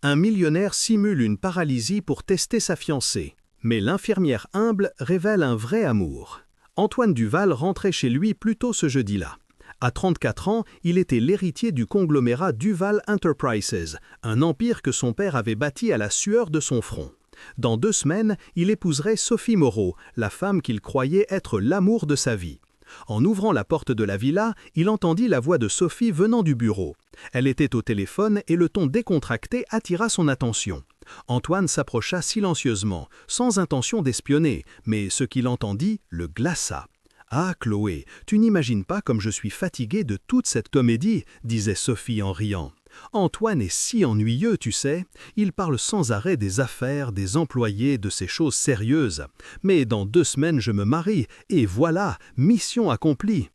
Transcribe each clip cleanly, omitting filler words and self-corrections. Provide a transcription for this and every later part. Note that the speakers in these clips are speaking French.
Un millionnaire simule une paralysie pour tester sa fiancée, mais l'infirmière humble révèle un vrai amour. Antoine Duval rentrait chez lui plus tôt ce jeudi-là. À 34 ans, il était l'héritier du conglomérat Duval Enterprises, un empire que son père avait bâti à la sueur de son front. Dans 2 semaines, il épouserait Sophie Moreau, la femme qu'il croyait être l'amour de sa vie. En ouvrant la porte de la villa, il entendit la voix de Sophie venant du bureau. Elle était au téléphone et le ton décontracté attira son attention. Antoine s'approcha silencieusement, sans intention d'espionner, mais ce qu'il entendit le glaça. « Ah, Chloé, tu n'imagines pas comme je suis fatigué de toute cette comédie, » disait Sophie en riant. « Antoine est si ennuyeux, tu sais. Il parle sans arrêt des affaires, des employés, de ces choses sérieuses. Mais dans 2 semaines, je me marie, et voilà, mission accomplie. »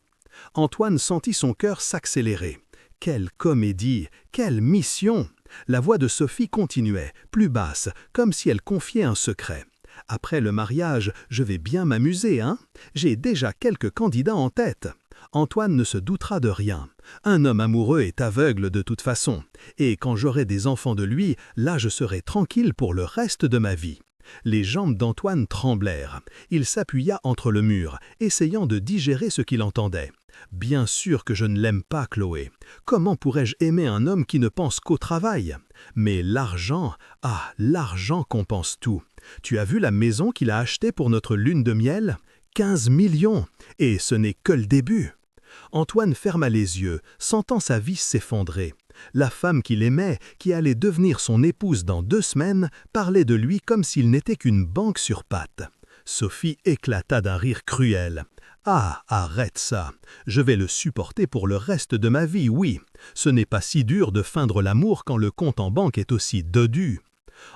Antoine sentit son cœur s'accélérer. Quelle comédie, quelle mission! La voix de Sophie continuait, plus basse, comme si elle confiait un secret. Après le mariage, je vais bien m'amuser, hein? J'ai déjà quelques candidats en tête. Antoine ne se doutera de rien. Un homme amoureux est aveugle de toute façon. Et quand j'aurai des enfants de lui, là je serai tranquille pour le reste de ma vie. Les jambes d'Antoine tremblèrent. Il s'appuya entre le mur, essayant de digérer ce qu'il entendait. Bien sûr que je ne l'aime pas, Chloé. Comment pourrais-je aimer un homme qui ne pense qu'au travail? Mais l'argent, ah, l'argent compense tout. Tu as vu la maison qu'il a achetée pour notre lune de miel? 15 millions! Et ce n'est que le début. Antoine ferma les yeux, sentant sa vie s'effondrer. La femme qu'il aimait, qui allait devenir son épouse dans 2 semaines, parlait de lui comme s'il n'était qu'une banque sur pattes. Sophie éclata d'un rire cruel. « Ah, arrête ça. Je vais le supporter pour le reste de ma vie, oui. Ce n'est pas si dur de feindre l'amour quand le compte en banque est aussi dodu. »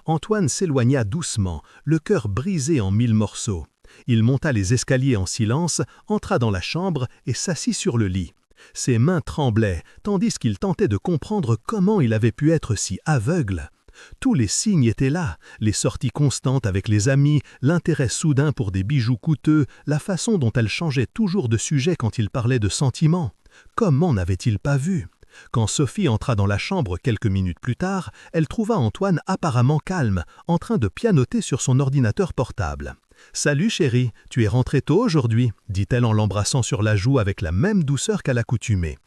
Antoine s'éloigna doucement, le cœur brisé en 1000 morceaux. Il monta les escaliers en silence, entra dans la chambre et s'assit sur le lit. Ses mains tremblaient, tandis qu'il tentait de comprendre comment il avait pu être si aveugle. Tous les signes étaient là, les sorties constantes avec les amis, l'intérêt soudain pour des bijoux coûteux, la façon dont elle changeait toujours de sujet quand il parlait de sentiments. Comment n'avait-il pas vu? Quand Sophie entra dans la chambre quelques minutes plus tard, elle trouva Antoine apparemment calme, en train de pianoter sur son ordinateur portable. « Salut chérie, tu es rentré tôt aujourd'hui » dit-elle en l'embrassant sur la joue avec la même douceur qu'à l'accoutumée.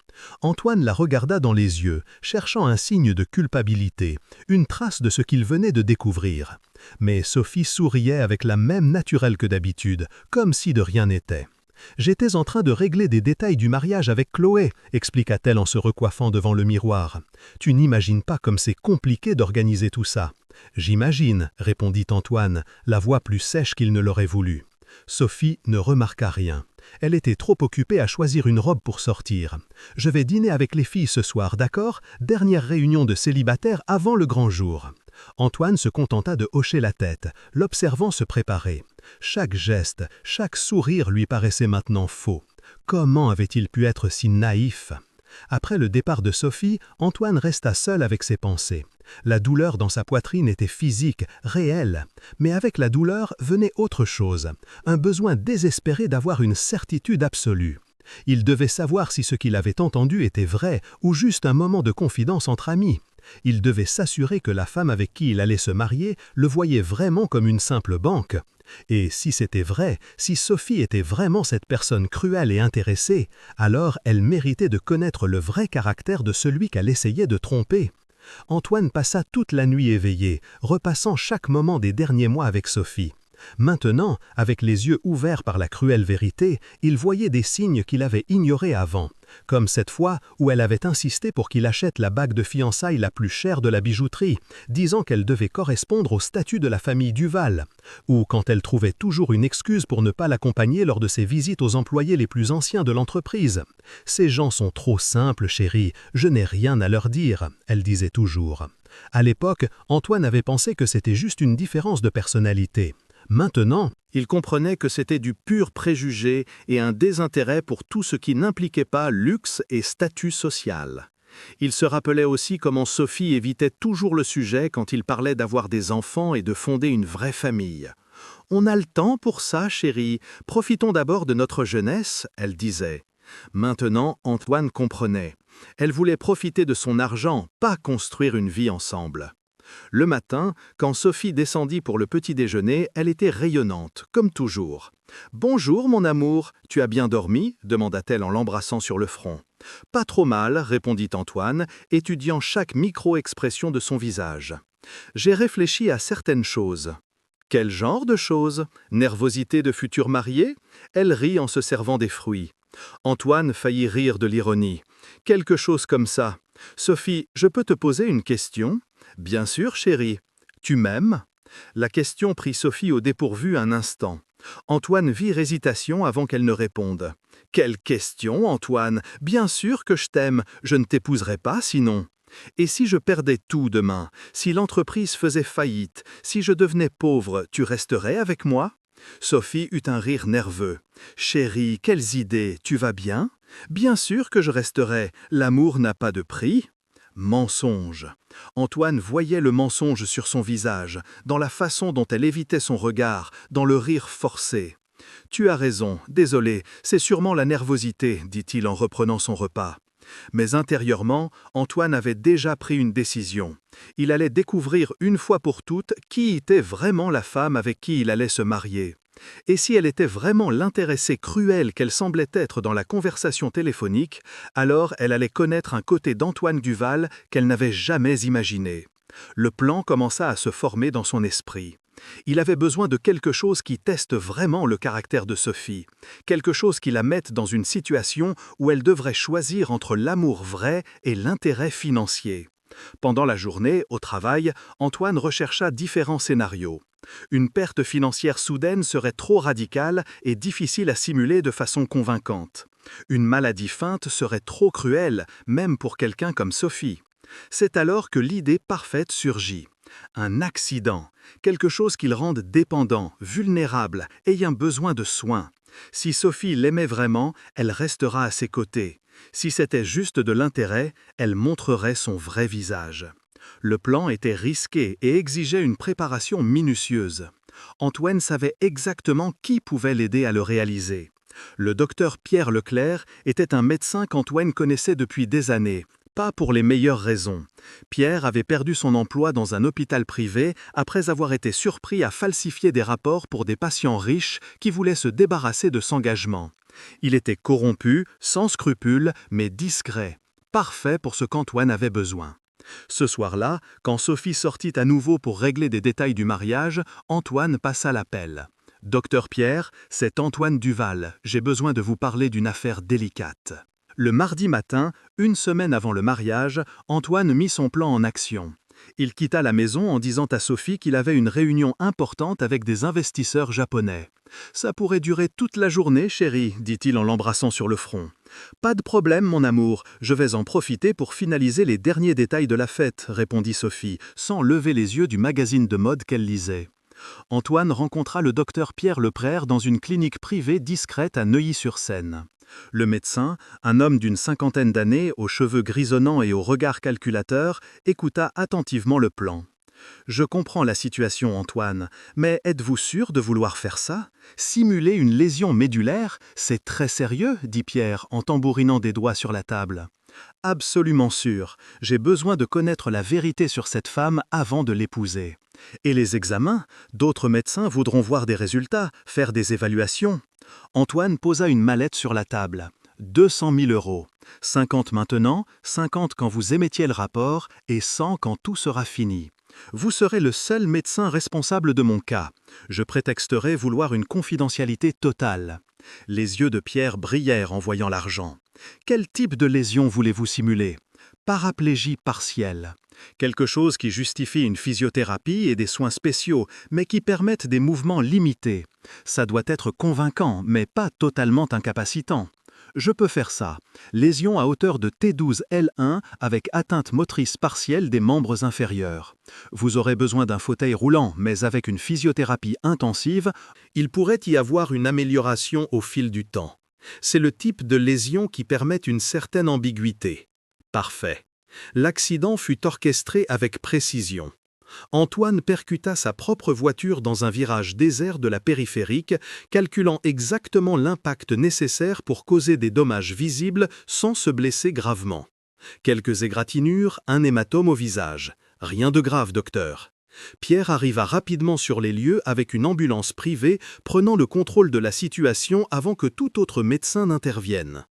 Antoine la regarda dans les yeux, cherchant un signe de culpabilité, une trace de ce qu'il venait de découvrir. Mais Sophie souriait avec la même naturelle que d'habitude, comme si de rien n'était. « J'étais en train de régler des détails du mariage avec Chloé, expliqua-t-elle en se recoiffant devant le miroir. « Tu n'imagines pas comme c'est compliqué d'organiser tout ça. »« J'imagine, » répondit Antoine, la voix plus sèche qu'il ne l'aurait voulu. Sophie ne remarqua rien. Elle était trop occupée à choisir une robe pour sortir. « Je vais dîner avec les filles ce soir, d'accord? Dernière réunion de célibataires avant le grand jour. » Antoine se contenta de hocher la tête, l'observant se préparer. Chaque geste, chaque sourire lui paraissait maintenant faux. Comment avait-il pu être si naïf? Après le départ de Sophie, Antoine resta seul avec ses pensées. La douleur dans sa poitrine était physique, réelle, mais avec la douleur venait autre chose, un besoin désespéré d'avoir une certitude absolue. Il devait savoir si ce qu'il avait entendu était vrai ou juste un moment de confidence entre amis. Il devait s'assurer que la femme avec qui il allait se marier le voyait vraiment comme une simple banque. Et si c'était vrai, si Sophie était vraiment cette personne cruelle et intéressée, alors elle méritait de connaître le vrai caractère de celui qu'elle essayait de tromper. Antoine passa toute la nuit éveillé, repassant chaque moment des derniers mois avec Sophie. Maintenant, avec les yeux ouverts par la cruelle vérité, il voyait des signes qu'il avait ignorés avant, comme cette fois où elle avait insisté pour qu'il achète la bague de fiançailles la plus chère de la bijouterie, disant qu'elle devait correspondre au statut de la famille Duval, ou quand elle trouvait toujours une excuse pour ne pas l'accompagner lors de ses visites aux employés les plus anciens de l'entreprise. « Ces gens sont trop simples, chérie, je n'ai rien à leur dire », elle disait toujours. À l'époque, Antoine avait pensé que c'était juste une différence de personnalité. Maintenant, il comprenait que c'était du pur préjugé et un désintérêt pour tout ce qui n'impliquait pas luxe et statut social. Il se rappelait aussi comment Sophie évitait toujours le sujet quand il parlait d'avoir des enfants et de fonder une vraie famille. « On a le temps pour ça, chérie. Profitons d'abord de notre jeunesse, » elle disait. Maintenant, Antoine comprenait. Elle voulait profiter de son argent, pas construire une vie ensemble. Le matin, quand Sophie descendit pour le petit déjeuner, elle était rayonnante, comme toujours. « Bonjour, mon amour, tu as bien dormi ?» demanda-t-elle en l'embrassant sur le front. « Pas trop mal », répondit Antoine, étudiant chaque micro-expression de son visage. « J'ai réfléchi à certaines choses. » « Quel genre de choses? Nervosité de futur marié ?» Elle rit en se servant des fruits. Antoine faillit rire de l'ironie. « Quelque chose comme ça. Sophie, je peux te poser une question? » « Bien sûr, chérie. Tu m'aimes ?» La question prit Sophie au dépourvu un instant. Antoine vit hésitation avant qu'elle ne réponde. « Quelle question, Antoine? Bien sûr que je t'aime, je ne t'épouserai pas sinon. » Et si je perdais tout demain, si l'entreprise faisait faillite, si je devenais pauvre, tu resterais avec moi? Sophie eut un rire nerveux. « Chérie, quelles idées, tu vas bien? Bien sûr que je resterai, l'amour n'a pas de prix. » Mensonge. Antoine voyait le mensonge sur son visage, dans la façon dont elle évitait son regard, dans le rire forcé. « Tu as raison, désolé, c'est sûrement la nervosité, » dit-il en reprenant son repas. Mais intérieurement, Antoine avait déjà pris une décision. Il allait découvrir une fois pour toutes qui était vraiment la femme avec qui il allait se marier. Et si elle était vraiment l'intéressée cruelle qu'elle semblait être dans la conversation téléphonique, alors elle allait connaître un côté d'Antoine Duval qu'elle n'avait jamais imaginé. Le plan commença à se former dans son esprit. Il avait besoin de quelque chose qui teste vraiment le caractère de Sophie, quelque chose qui la mette dans une situation où elle devrait choisir entre l'amour vrai et l'intérêt financier. Pendant la journée, au travail, Antoine rechercha différents scénarios. Une perte financière soudaine serait trop radicale et difficile à simuler de façon convaincante. Une maladie feinte serait trop cruelle, même pour quelqu'un comme Sophie. C'est alors que l'idée parfaite surgit. Un accident, quelque chose qui le rende dépendant, vulnérable, ayant besoin de soins. Si Sophie l'aimait vraiment, elle restera à ses côtés. Si c'était juste de l'intérêt, elle montrerait son vrai visage. Le plan était risqué et exigeait une préparation minutieuse. Antoine savait exactement qui pouvait l'aider à le réaliser. Le docteur Pierre Leclerc était un médecin qu'Antoine connaissait depuis des années. Pas pour les meilleures raisons. Pierre avait perdu son emploi dans un hôpital privé après avoir été surpris à falsifier des rapports pour des patients riches qui voulaient se débarrasser de s'engagement. Il était corrompu, sans scrupules, mais discret. Parfait pour ce qu'Antoine avait besoin. Ce soir-là, quand Sophie sortit à nouveau pour régler des détails du mariage, Antoine passa l'appel. « Docteur Pierre, c'est Antoine Duval. J'ai besoin de vous parler d'une affaire délicate. » Le mardi matin, une semaine avant le mariage, Antoine mit son plan en action. Il quitta la maison en disant à Sophie qu'il avait une réunion importante avec des investisseurs japonais. « Ça pourrait durer toute la journée, chérie, » dit-il en l'embrassant sur le front. « Pas de problème, mon amour, je vais en profiter pour finaliser les derniers détails de la fête, » répondit Sophie, sans lever les yeux du magazine de mode qu'elle lisait. Antoine rencontra le docteur Pierre Leclerc dans une clinique privée discrète à Neuilly-sur-Seine. Le médecin, un homme d'une cinquantaine d'années, aux cheveux grisonnants et au regard calculateur, écouta attentivement le plan. « Je comprends la situation, Antoine, mais êtes-vous sûr de vouloir faire ça? Simuler une lésion médulaire, c'est très sérieux, » dit Pierre en tambourinant des doigts sur la table. « Absolument sûr. J'ai besoin de connaître la vérité sur cette femme avant de l'épouser. Et les examens? D'autres médecins voudront voir des résultats, faire des évaluations. » Antoine posa une mallette sur la table. 200 000 €. 50 maintenant, 50 quand vous émettiez le rapport et 100 quand tout sera fini. Vous serez le seul médecin responsable de mon cas. Je prétexterai vouloir une confidentialité totale. Les yeux de Pierre brillèrent en voyant l'argent. Quel type de lésion voulez-vous simuler? Paraplégie partielle. Quelque chose qui justifie une physiothérapie et des soins spéciaux, mais qui permettent des mouvements limités. Ça doit être convaincant, mais pas totalement incapacitant. Je peux faire ça. Lésion à hauteur de T12L1 avec atteinte motrice partielle des membres inférieurs. Vous aurez besoin d'un fauteuil roulant, mais avec une physiothérapie intensive, il pourrait y avoir une amélioration au fil du temps. C'est le type de lésion qui permet une certaine ambiguïté. Parfait. L'accident fut orchestré avec précision. Antoine percuta sa propre voiture dans un virage désert de la périphérique, calculant exactement l'impact nécessaire pour causer des dommages visibles sans se blesser gravement. Quelques égratignures, un hématome au visage. Rien de grave, docteur. Pierre arriva rapidement sur les lieux avec une ambulance privée prenant le contrôle de la situation avant que tout autre médecin n'intervienne.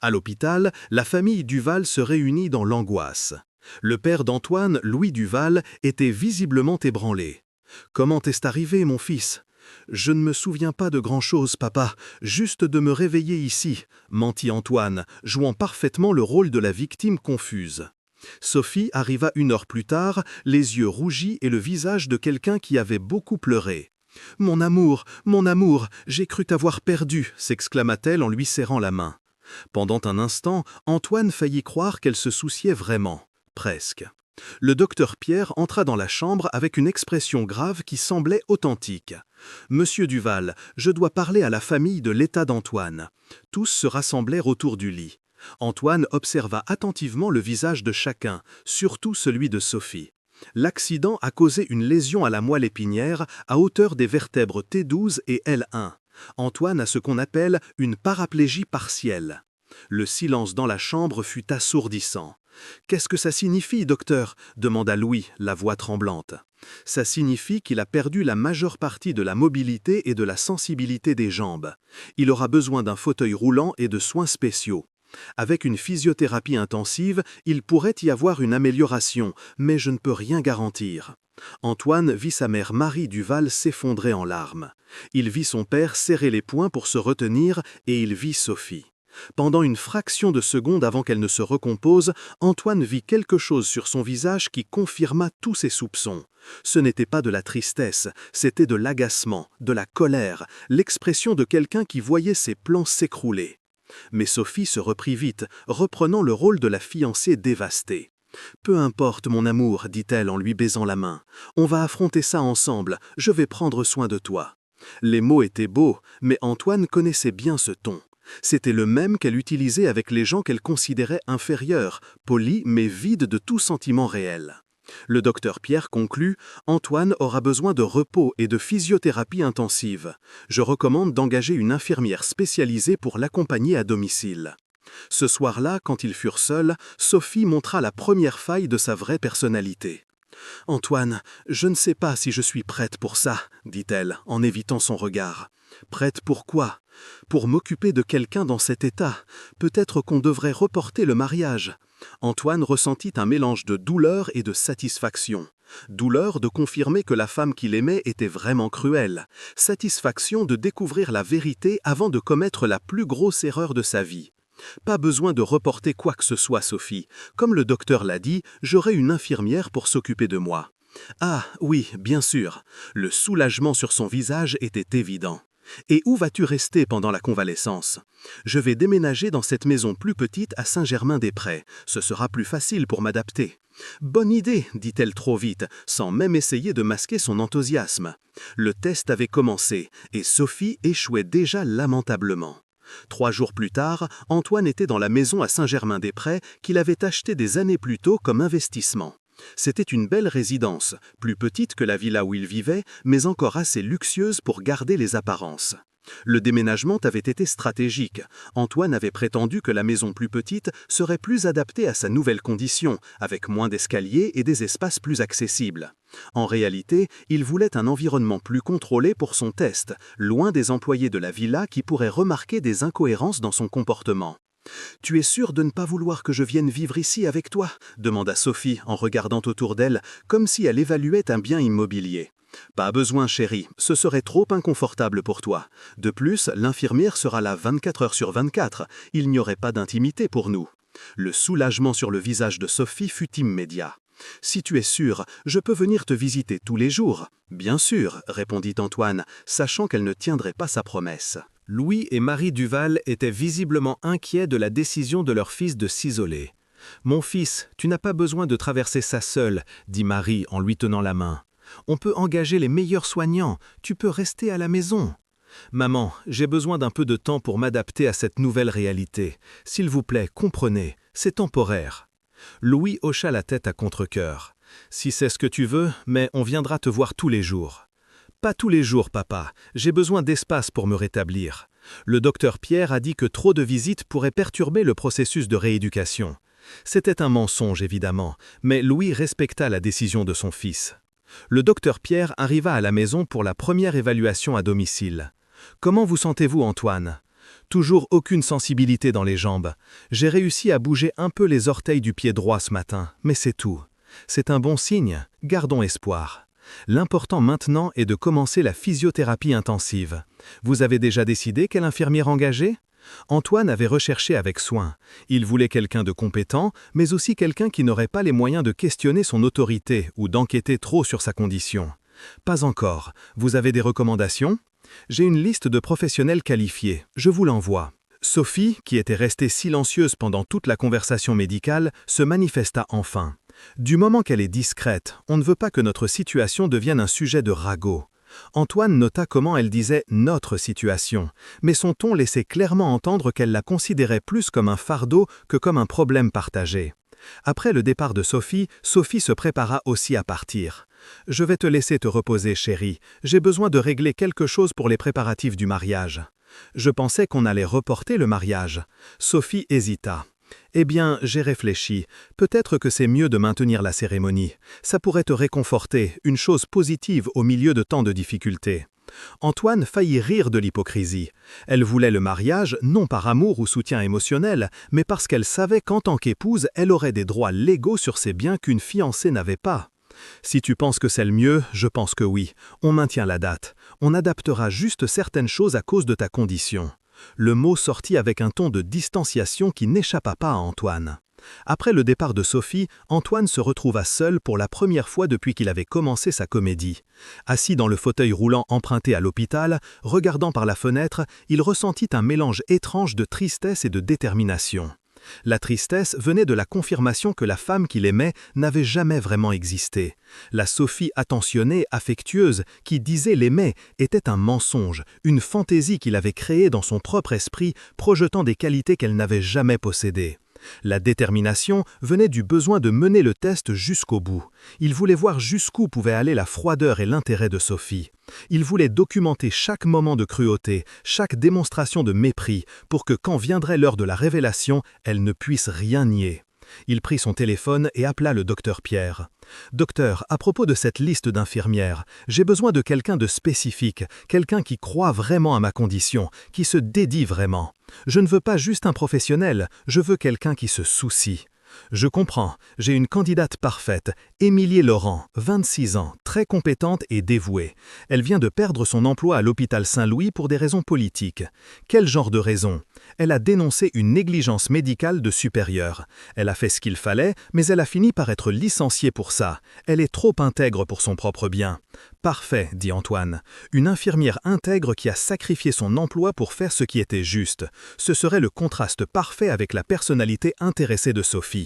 À l'hôpital, la famille Duval se réunit dans l'angoisse. Le père d'Antoine, Louis Duval, était visiblement ébranlé. « Comment est-ce arrivé, mon fils ?»« Je ne me souviens pas de grand-chose, papa, juste de me réveiller ici », mentit Antoine, jouant parfaitement le rôle de la victime confuse. Sophie arriva 1 heure plus tard, les yeux rougis et le visage de quelqu'un qui avait beaucoup pleuré. « Mon amour, j'ai cru t'avoir perdu », s'exclama-t-elle en lui serrant la main. Pendant un instant, Antoine faillit croire qu'elle se souciait vraiment. Presque. Le docteur Pierre entra dans la chambre avec une expression grave qui semblait authentique. « Monsieur Duval, je dois parler à la famille de l'état d'Antoine. » Tous se rassemblèrent autour du lit. Antoine observa attentivement le visage de chacun, surtout celui de Sophie. L'accident a causé une lésion à la moelle épinière à hauteur des vertèbres T12 et L1. Antoine a ce qu'on appelle une paraplégie partielle. Le silence dans la chambre fut assourdissant. « Qu'est-ce que ça signifie, docteur ?» demanda Louis, la voix tremblante. « Ça signifie qu'il a perdu la majeure partie de la mobilité et de la sensibilité des jambes. Il aura besoin d'un fauteuil roulant et de soins spéciaux. Avec une physiothérapie intensive, il pourrait y avoir une amélioration, mais je ne peux rien garantir. » Antoine vit sa mère Marie Duval s'effondrer en larmes. Il vit son père serrer les poings pour se retenir et il vit Sophie. Pendant une fraction de seconde avant qu'elle ne se recompose, Antoine vit quelque chose sur son visage qui confirma tous ses soupçons. Ce n'était pas de la tristesse, c'était de l'agacement, de la colère, l'expression de quelqu'un qui voyait ses plans s'écrouler. Mais Sophie se reprit vite, reprenant le rôle de la fiancée dévastée. « Peu importe, mon amour, dit-elle en lui baisant la main. On va affronter ça ensemble, je vais prendre soin de toi. » Les mots étaient beaux, mais Antoine connaissait bien ce ton. C'était le même qu'elle utilisait avec les gens qu'elle considérait inférieurs, polis mais vides de tout sentiment réel. Le docteur Pierre conclut « Antoine aura besoin de repos et de physiothérapie intensive. Je recommande d'engager une infirmière spécialisée pour l'accompagner à domicile. » Ce soir-là, quand ils furent seuls, Sophie montra la première faille de sa vraie personnalité. « Antoine, je ne sais pas si je suis prête pour ça, » dit-elle, en évitant son regard. « Prête pour quoi ? Pour m'occuper de quelqu'un dans cet état. Peut-être qu'on devrait reporter le mariage. » Antoine ressentit un mélange de douleur et de satisfaction. Douleur de confirmer que la femme qu'il aimait était vraiment cruelle. Satisfaction de découvrir la vérité avant de commettre la plus grosse erreur de sa vie. Pas besoin de reporter quoi que ce soit, Sophie. Comme le docteur l'a dit, j'aurai une infirmière pour s'occuper de moi. Ah, oui, bien sûr. Le soulagement sur son visage était évident. Et où vas-tu rester pendant la convalescence? Je vais déménager dans cette maison plus petite à Saint-Germain-des-Prés. Ce sera plus facile pour m'adapter. Bonne idée, dit-elle trop vite, sans même essayer de masquer son enthousiasme. Le test avait commencé, et Sophie échouait déjà lamentablement. 3 jours plus tard, Antoine était dans la maison à Saint-Germain-des-Prés qu'il avait achetée des années plus tôt comme investissement. C'était une belle résidence, plus petite que la villa où il vivait, mais encore assez luxueuse pour garder les apparences. Le déménagement avait été stratégique. Antoine avait prétendu que la maison plus petite serait plus adaptée à sa nouvelle condition, avec moins d'escaliers et des espaces plus accessibles. En réalité, il voulait un environnement plus contrôlé pour son test, loin des employés de la villa qui pourraient remarquer des incohérences dans son comportement. « Tu es sûr de ne pas vouloir que je vienne vivre ici avec toi ?» demanda Sophie en regardant autour d'elle, comme si elle évaluait un bien immobilier. « Pas besoin, chérie, ce serait trop inconfortable pour toi. De plus, l'infirmière sera là 24 heures sur 24, il n'y aurait pas d'intimité pour nous. » Le soulagement sur le visage de Sophie fut immédiat. « Si tu es sûr, je peux venir te visiter tous les jours. »« Bien sûr, » répondit Antoine, sachant qu'elle ne tiendrait pas sa promesse. Louis et Marie Duval étaient visiblement inquiets de la décision de leur fils de s'isoler. « Mon fils, tu n'as pas besoin de traverser ça seul, » dit Marie en lui tenant la main. « On peut engager les meilleurs soignants, tu peux rester à la maison. »« Maman, j'ai besoin d'un peu de temps pour m'adapter à cette nouvelle réalité. S'il vous plaît, comprenez, c'est temporaire. » Louis hocha la tête à contre-cœur. « Si c'est ce que tu veux, mais on viendra te voir tous les jours. » « Pas tous les jours, papa. J'ai besoin d'espace pour me rétablir. Le docteur Pierre a dit que trop de visites pourraient perturber le processus de rééducation. C'était un mensonge, évidemment, mais Louis respecta la décision de son fils. Le docteur Pierre arriva à la maison pour la première évaluation à domicile. « Comment vous sentez-vous, Antoine ?» « Toujours aucune sensibilité dans les jambes. J'ai réussi à bouger un peu les orteils du pied droit ce matin, mais c'est tout. C'est un bon signe, gardons espoir. L'important maintenant est de commencer la physiothérapie intensive. Vous avez déjà décidé quelle infirmière engager ? » Antoine avait recherché avec soin. Il voulait quelqu'un de compétent, mais aussi quelqu'un qui n'aurait pas les moyens de questionner son autorité ou d'enquêter trop sur sa condition. « Pas encore. Vous avez des recommandations ? J'ai une liste de professionnels qualifiés. Je vous l'envoie. » Sophie, qui était restée silencieuse pendant toute la conversation médicale, se manifesta enfin. Du moment qu'elle est discrète, on ne veut pas que notre situation devienne un sujet de ragot. Antoine nota comment elle disait « notre situation », mais son ton laissait clairement entendre qu'elle la considérait plus comme un fardeau que comme un problème partagé. Après le départ de Sophie, Sophie se prépara aussi à partir. « Je vais te laisser te reposer, chérie. J'ai besoin de régler quelque chose pour les préparatifs du mariage. » Je pensais qu'on allait reporter le mariage. Sophie hésita. « Eh bien, j'ai réfléchi. Peut-être que c'est mieux de maintenir la cérémonie. Ça pourrait te réconforter, une chose positive au milieu de tant de difficultés. » Antoine faillit rire de l'hypocrisie. Elle voulait le mariage, non par amour ou soutien émotionnel, mais parce qu'elle savait qu'en tant qu'épouse, elle aurait des droits légaux sur ses biens qu'une fiancée n'avait pas. « Si tu penses que c'est le mieux, je pense que oui. On maintient la date. On adaptera juste certaines choses à cause de ta condition. » Le mot sortit avec un ton de distanciation qui n'échappa pas à Antoine. Après le départ de Sophie, Antoine se retrouva seul pour la première fois depuis qu'il avait commencé sa comédie. Assis dans le fauteuil roulant emprunté à l'hôpital, regardant par la fenêtre, il ressentit un mélange étrange de tristesse et de détermination. La tristesse venait de la confirmation que la femme qu'il aimait n'avait jamais vraiment existé. La Sophie attentionnée, affectueuse, qui disait l'aimer, était un mensonge, une fantaisie qu'il avait créée dans son propre esprit, projetant des qualités qu'elle n'avait jamais possédées. La détermination venait du besoin de mener le test jusqu'au bout. Il voulait voir jusqu'où pouvait aller la froideur et l'intérêt de Sophie. Il voulait documenter chaque moment de cruauté, chaque démonstration de mépris, pour que quand viendrait l'heure de la révélation, elle ne puisse rien nier. Il prit son téléphone et appela le docteur Pierre. « Docteur, à propos de cette liste d'infirmières, j'ai besoin de quelqu'un de spécifique, quelqu'un qui croit vraiment à ma condition, qui se dédie vraiment. Je ne veux pas juste un professionnel, je veux quelqu'un qui se soucie. » Je comprends, j'ai une candidate parfaite, Émilie Laurent, 26 ans, très compétente et dévouée. Elle vient de perdre son emploi à l'hôpital Saint-Louis pour des raisons politiques. Quel genre de raison ? Elle a dénoncé une négligence médicale de supérieur. Elle a fait ce qu'il fallait, mais elle a fini par être licenciée pour ça. Elle est trop intègre pour son propre bien. Parfait, dit Antoine. Une infirmière intègre qui a sacrifié son emploi pour faire ce qui était juste. Ce serait le contraste parfait avec la personnalité intéressée de Sophie.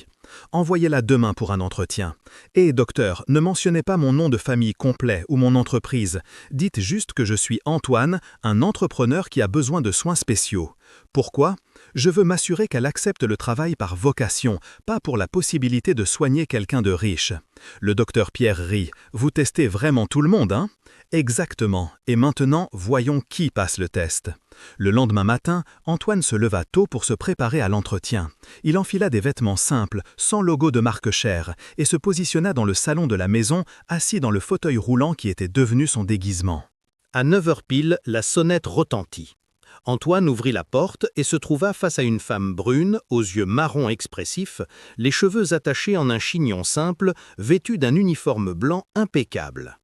Envoyez-la demain pour un entretien. Et docteur, ne mentionnez pas mon nom de famille complet ou mon entreprise. Dites juste que je suis Antoine, un entrepreneur qui a besoin de soins spéciaux. Pourquoi ? Je veux m'assurer qu'elle accepte le travail par vocation, pas pour la possibilité de soigner quelqu'un de riche. Le docteur Pierre rit. Vous testez vraiment tout le monde, hein ? Exactement. Et maintenant, voyons qui passe le test. Le lendemain matin, Antoine se leva tôt pour se préparer à l'entretien. Il enfila des vêtements simples, sans logo de marque chère, et se positionna dans le salon de la maison, assis dans le fauteuil roulant qui était devenu son déguisement. À 9h pile, la sonnette retentit. Antoine ouvrit la porte et se trouva face à une femme brune, aux yeux marrons expressifs, les cheveux attachés en un chignon simple, vêtue d'un uniforme blanc impeccable.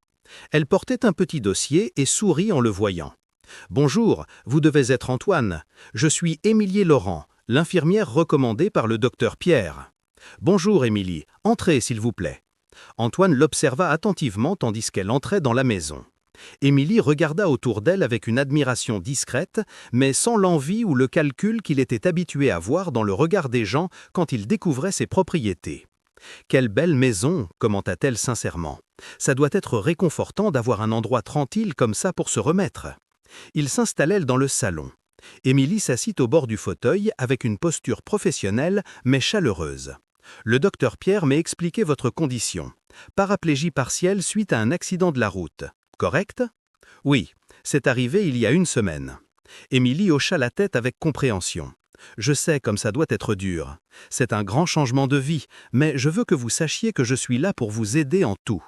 Elle portait un petit dossier et sourit en le voyant. « Bonjour, vous devez être Antoine. Je suis Émilie Laurent, l'infirmière recommandée par le docteur Pierre. »« Bonjour Émilie, entrez s'il vous plaît. » Antoine l'observa attentivement tandis qu'elle entrait dans la maison. Émilie regarda autour d'elle avec une admiration discrète, mais sans l'envie ou le calcul qu'il était habitué à voir dans le regard des gens quand ils découvraient ses propriétés. « Quelle belle maison !» commenta-t-elle sincèrement. « Ça doit être réconfortant d'avoir un endroit tranquille comme ça pour se remettre. » Ils s'installèrent dans le salon. Émilie s'assit au bord du fauteuil avec une posture professionnelle mais chaleureuse. « Le docteur Pierre m'a expliqué votre condition. Paraplégie partielle suite à un accident de la route. Correct ? » « Oui, c'est arrivé il y a une semaine. » Émilie hocha la tête avec compréhension. Je sais comme ça doit être dur. C'est un grand changement de vie, mais je veux que vous sachiez que je suis là pour vous aider en tout. »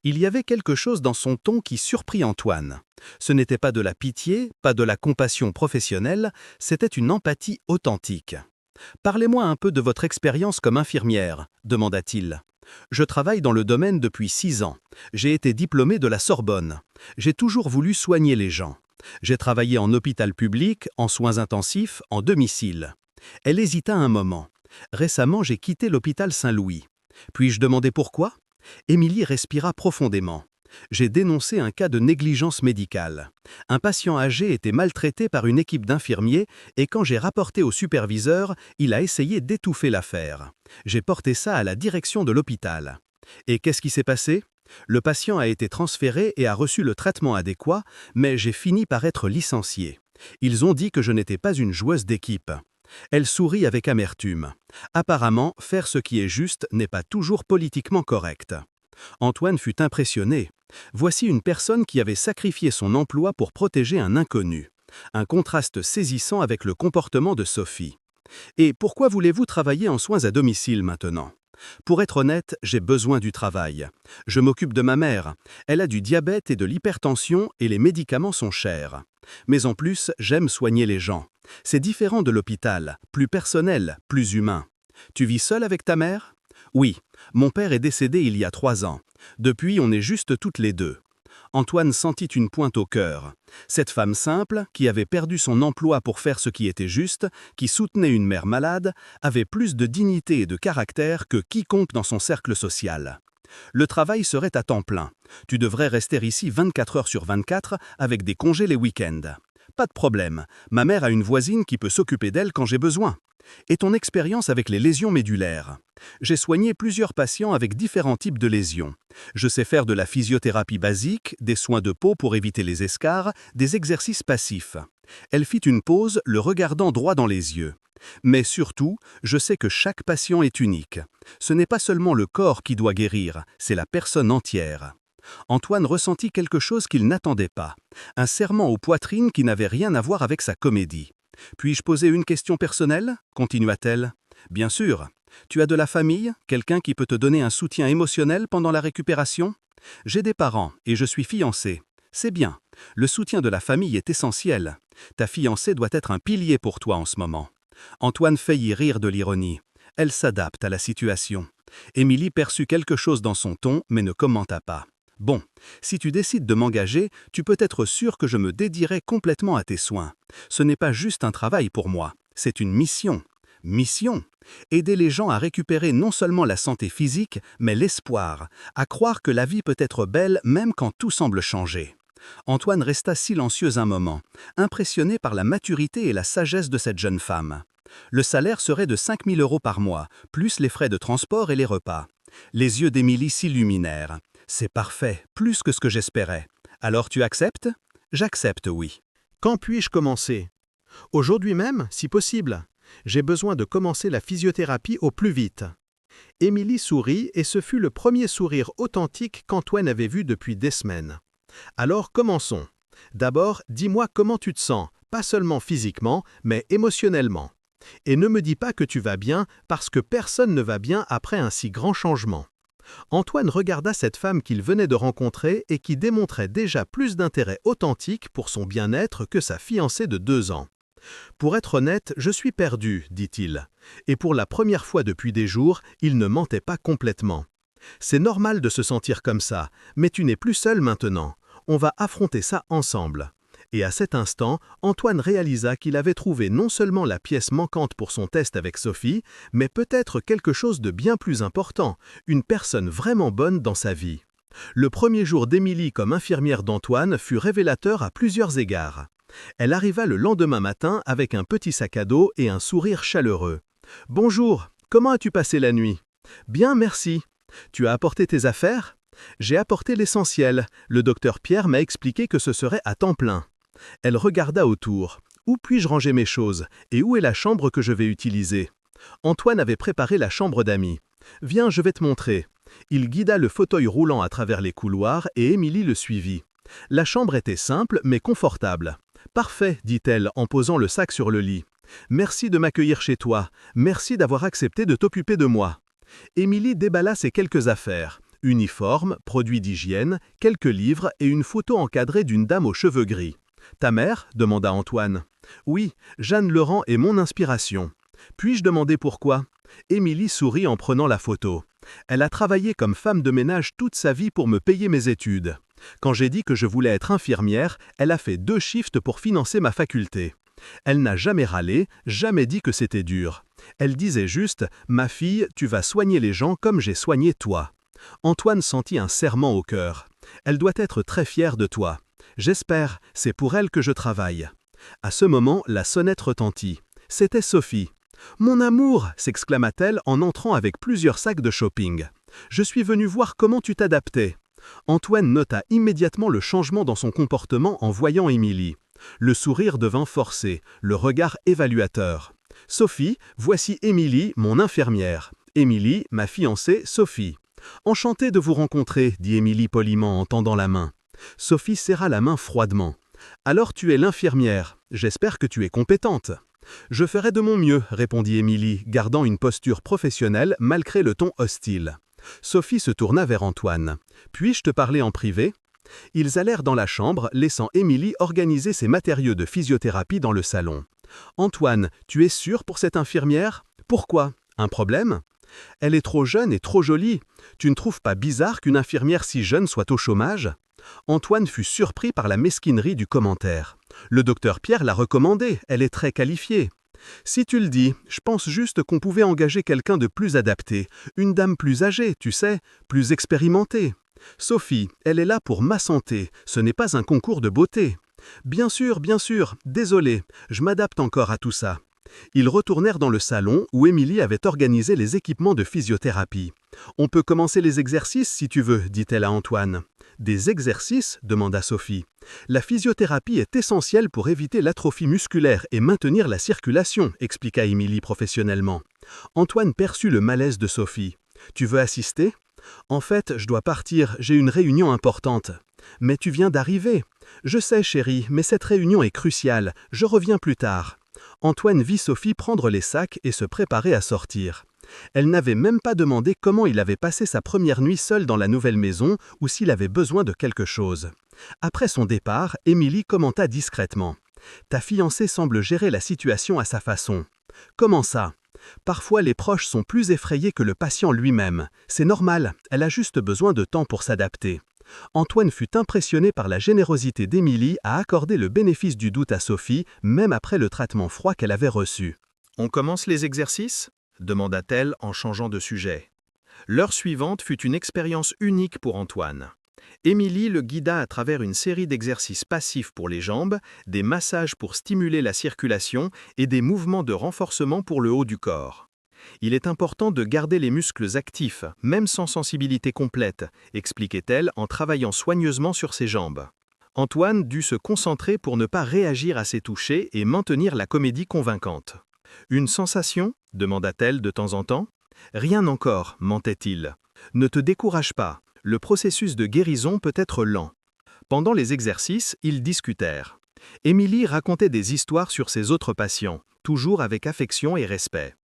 Il y avait quelque chose dans son ton qui surprit Antoine. Ce n'était pas de la pitié, pas de la compassion professionnelle, c'était une empathie authentique. « Parlez-moi un peu de votre expérience comme infirmière » demanda-t-il. « Je travaille dans le domaine depuis 6 ans. J'ai été diplômé de la Sorbonne. J'ai toujours voulu soigner les gens. J'ai travaillé en hôpital public, en soins intensifs, en domicile. » Elle hésita un moment. « Récemment, j'ai quitté l'hôpital Saint-Louis. Puis-je demander pourquoi ?» Émilie respira profondément. « J'ai dénoncé un cas de négligence médicale. Un patient âgé était maltraité par une équipe d'infirmiers et quand j'ai rapporté au superviseur, il a essayé d'étouffer l'affaire. J'ai porté ça à la direction de l'hôpital. Et qu'est-ce qui s'est passé ? Le patient a été transféré et a reçu le traitement adéquat, mais j'ai fini par être licencié. Ils ont dit que je n'étais pas une joueuse d'équipe. » Elle sourit avec amertume. Apparemment, faire ce qui est juste n'est pas toujours politiquement correct. Antoine fut impressionné. Voici une personne qui avait sacrifié son emploi pour protéger un inconnu. Un contraste saisissant avec le comportement de Sophie. « Et pourquoi voulez-vous travailler en soins à domicile maintenant ? » Pour être honnête, j'ai besoin du travail. Je m'occupe de ma mère. Elle a du diabète et de l'hypertension et les médicaments sont chers. Mais en plus, j'aime soigner les gens. C'est différent de l'hôpital, plus personnel, plus humain. Tu vis seul avec ta mère ? Oui, mon père est décédé il y a 3 ans. Depuis, on est juste toutes les deux. Antoine sentit une pointe au cœur. Cette femme simple, qui avait perdu son emploi pour faire ce qui était juste, qui soutenait une mère malade, avait plus de dignité et de caractère que quiconque dans son cercle social. Le travail serait à temps plein. Tu devrais rester ici 24 heures sur 24 avec des congés les week-ends. Pas de problème, ma mère a une voisine qui peut s'occuper d'elle quand j'ai besoin. Et ton expérience avec les lésions médulaires ? J'ai soigné plusieurs patients avec différents types de lésions. Je sais faire de la physiothérapie basique, des soins de peau pour éviter les escarres, des exercices passifs. Elle fit une pause, le regardant droit dans les yeux. Mais surtout, je sais que chaque patient est unique. Ce n'est pas seulement le corps qui doit guérir, c'est la personne entière. Antoine ressentit quelque chose qu'il n'attendait pas. Un serrement aux poitrines qui n'avait rien à voir avec sa comédie. « Puis-je poser une question personnelle ?» continua-t-elle. « Bien sûr. Tu as de la famille, quelqu'un qui peut te donner un soutien émotionnel pendant la récupération ? J'ai des parents et je suis fiancé. C'est bien. Le soutien de la famille est essentiel. Ta fiancée doit être un pilier pour toi en ce moment. » Antoine faillit rire de l'ironie. Elle s'adapte à la situation. Émilie perçut quelque chose dans son ton, mais ne commenta pas. « Bon, si tu décides de m'engager, tu peux être sûr que je me dédierai complètement à tes soins. Ce n'est pas juste un travail pour moi, c'est une mission. » Mission ? Aider les gens à récupérer non seulement la santé physique, mais l'espoir, à croire que la vie peut être belle même quand tout semble changer. Antoine resta silencieux un moment, impressionné par la maturité et la sagesse de cette jeune femme. Le salaire serait de 5 000 € par mois, plus les frais de transport et les repas. Les yeux d'Émilie s'illuminèrent. « C'est parfait, plus que ce que j'espérais. Alors tu acceptes ?» ?»« J'accepte, oui. »« Quand puis-je commencer ?»« Aujourd'hui même, si possible. J'ai besoin de commencer la physiothérapie au plus vite. » Émilie sourit et ce fut le premier sourire authentique qu'Antoine avait vu depuis des semaines. « Alors commençons. D'abord, dis-moi comment tu te sens, pas seulement physiquement, mais émotionnellement. Et ne me dis pas que tu vas bien, parce que personne ne va bien après un si grand changement. » Antoine regarda cette femme qu'il venait de rencontrer et qui démontrait déjà plus d'intérêt authentique pour son bien-être que sa fiancée de 2 ans. « Pour être honnête, je suis perdu, dit-il. Et pour la première fois depuis des jours, il ne mentait pas complètement. C'est normal de se sentir comme ça, mais tu n'es plus seul maintenant. On va affronter ça ensemble. » Et à cet instant, Antoine réalisa qu'il avait trouvé non seulement la pièce manquante pour son test avec Sophie, mais peut-être quelque chose de bien plus important, une personne vraiment bonne dans sa vie. Le premier jour d'Émilie comme infirmière d'Antoine fut révélateur à plusieurs égards. Elle arriva le lendemain matin avec un petit sac à dos et un sourire chaleureux. « Bonjour, comment as-tu passé la nuit ?»« Bien, merci. Tu as apporté tes affaires ?»« J'ai apporté l'essentiel. Le docteur Pierre m'a expliqué que ce serait à temps plein. » Elle regarda autour. « Où puis-je ranger mes choses? Et où est la chambre que je vais utiliser ?» Antoine avait préparé la chambre d'amis. « Viens, je vais te montrer. » Il guida le fauteuil roulant à travers les couloirs et Émilie le suivit. La chambre était simple mais confortable. « Parfait, dit-elle en posant le sac sur le lit. Merci de m'accueillir chez toi. Merci d'avoir accepté de t'occuper de moi. Émilie déballa ses quelques affaires. Uniforme, produits d'hygiène, quelques livres et une photo encadrée d'une dame aux cheveux gris. « Ta mère » demanda Antoine. « Oui, Jeanne Laurent est mon inspiration. » Puis-je demander pourquoi? Émilie sourit en prenant la photo. Elle a travaillé comme femme de ménage toute sa vie pour me payer mes études. Quand j'ai dit que je voulais être infirmière, elle a fait 2 shifts pour financer ma faculté. Elle n'a jamais râlé, jamais dit que c'était dur. Elle disait juste « Ma fille, tu vas soigner les gens comme j'ai soigné toi ». Antoine sentit un serrement au cœur. Elle doit être très fière de toi. J'espère, c'est pour elle que je travaille. À ce moment, la sonnette retentit. C'était Sophie. « Mon amour !» s'exclama-t-elle en entrant avec plusieurs sacs de shopping. « Je suis venue voir comment tu t'adaptais. » Antoine nota immédiatement le changement dans son comportement en voyant Émilie. Le sourire devint forcé, le regard évaluateur. « Sophie, voici Émilie, mon infirmière. Émilie, ma fiancée, Sophie. »« Enchantée de vous rencontrer, » dit Émilie poliment en tendant la main. Sophie serra la main froidement. « Alors tu es l'infirmière. J'espère que tu es compétente. » « Je ferai de mon mieux, » répondit Émilie, gardant une posture professionnelle malgré le ton hostile. Sophie se tourna vers Antoine. « Puis-je te parler en privé ?» Ils allèrent dans la chambre, laissant Émilie organiser ses matériaux de physiothérapie dans le salon. « Antoine, tu es sûr pour cette infirmière? Pourquoi? Un problème? Elle est trop jeune et trop jolie. Tu ne trouves pas bizarre qu'une infirmière si jeune soit au chômage ?» Antoine fut surpris par la mesquinerie du commentaire. Le docteur Pierre l'a recommandée, elle est très qualifiée. Si tu le dis, je pense juste qu'on pouvait engager quelqu'un de plus adapté, une dame plus âgée, tu sais, plus expérimentée. Sophie, elle est là pour ma santé, ce n'est pas un concours de beauté. Bien sûr, désolé, je m'adapte encore à tout ça. Ils retournèrent dans le salon où Émilie avait organisé les équipements de physiothérapie. « On peut commencer les exercices si tu veux, » dit-elle à Antoine. « Des exercices » demanda Sophie. « La physiothérapie est essentielle pour éviter l'atrophie musculaire et maintenir la circulation, » expliqua Émilie professionnellement. Antoine perçut le malaise de Sophie. « Tu veux assister ? En fait, je dois partir, j'ai une réunion importante. »« Mais tu viens d'arriver. »« Je sais, chérie, mais cette réunion est cruciale. Je reviens plus tard. » Antoine vit Sophie prendre les sacs et se préparer à sortir. Elle n'avait même pas demandé comment il avait passé sa première nuit seul dans la nouvelle maison ou s'il avait besoin de quelque chose. Après son départ, Émilie commenta discrètement. « Ta fiancée semble gérer la situation à sa façon. »« Comment ça ? Parfois les proches sont plus effrayés que le patient lui-même. C'est normal, elle a juste besoin de temps pour s'adapter. » Antoine fut impressionné par la générosité d'Émilie à accorder le bénéfice du doute à Sophie, même après le traitement froid qu'elle avait reçu. « On commence les exercices ?» demanda-t-elle en changeant de sujet. L'heure suivante fut une expérience unique pour Antoine. Émilie le guida à travers une série d'exercices passifs pour les jambes, des massages pour stimuler la circulation et des mouvements de renforcement pour le haut du corps. Il est important de garder les muscles actifs, même sans sensibilité complète, expliquait-elle en travaillant soigneusement sur ses jambes. Antoine dut se concentrer pour ne pas réagir à ses touchés et maintenir la comédie convaincante. « Une sensation ?» demanda-t-elle de temps en temps. « Rien encore, mentait-il. Ne te décourage pas, le processus de guérison peut être lent. » Pendant les exercices, ils discutèrent. Émilie racontait des histoires sur ses autres patients, toujours avec affection et respect.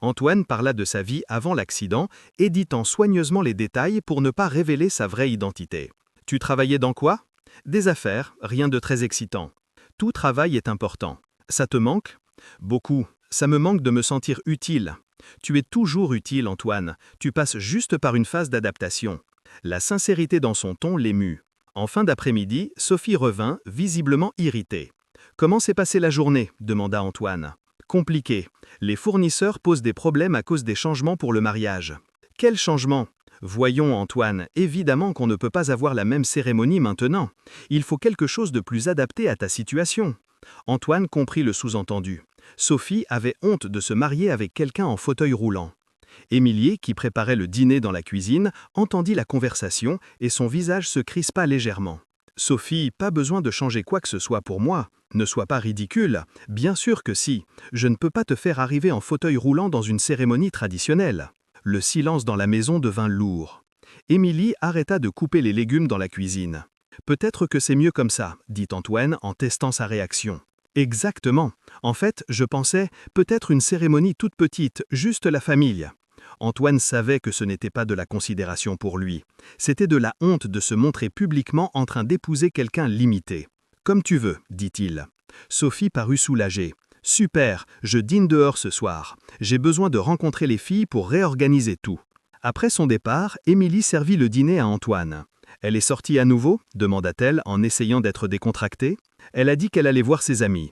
Antoine parla de sa vie avant l'accident, éditant soigneusement les détails pour ne pas révéler sa vraie identité. « Tu travaillais dans quoi ? » ?»« Des affaires, rien de très excitant. Tout travail est important. Ça te manque ? » ?»« Beaucoup. Ça me manque de me sentir utile. » »« Tu es toujours utile, Antoine. Tu passes juste par une phase d'adaptation. » La sincérité dans son ton l'émut. En fin d'après-midi, Sophie revint, visiblement irritée. « Comment s'est passée la journée ?» demanda Antoine. « Compliqué. Les fournisseurs posent des problèmes à cause des changements pour le mariage. »« Quels changements ? » ?»« Voyons, Antoine, évidemment qu'on ne peut pas avoir la même cérémonie maintenant. Il faut quelque chose de plus adapté à ta situation. » Antoine comprit le sous-entendu. Sophie avait honte de se marier avec quelqu'un en fauteuil roulant. Émilie, qui préparait le dîner dans la cuisine, entendit la conversation et son visage se crispa légèrement. « Sophie, pas besoin de changer quoi que ce soit pour moi. Ne sois pas ridicule. Bien sûr que si. Je ne peux pas te faire arriver en fauteuil roulant dans une cérémonie traditionnelle. » Le silence dans la maison devint lourd. Émilie arrêta de couper les légumes dans la cuisine. « Peut-être que c'est mieux comme ça, » dit Antoine en testant sa réaction. Exactement. En fait, je pensais, peut-être une cérémonie toute petite, juste la famille. Antoine savait que ce n'était pas de la considération pour lui. C'était de la honte de se montrer publiquement en train d'épouser quelqu'un limité. Comme tu veux, dit-il. Sophie parut soulagée. Super, je dîne dehors ce soir. J'ai besoin de rencontrer les filles pour réorganiser tout. Après son départ, Émilie servit le dîner à Antoine. Elle est sortie à nouveau demanda-t-elle en essayant d'être décontractée. Elle a dit qu'elle allait voir ses amis.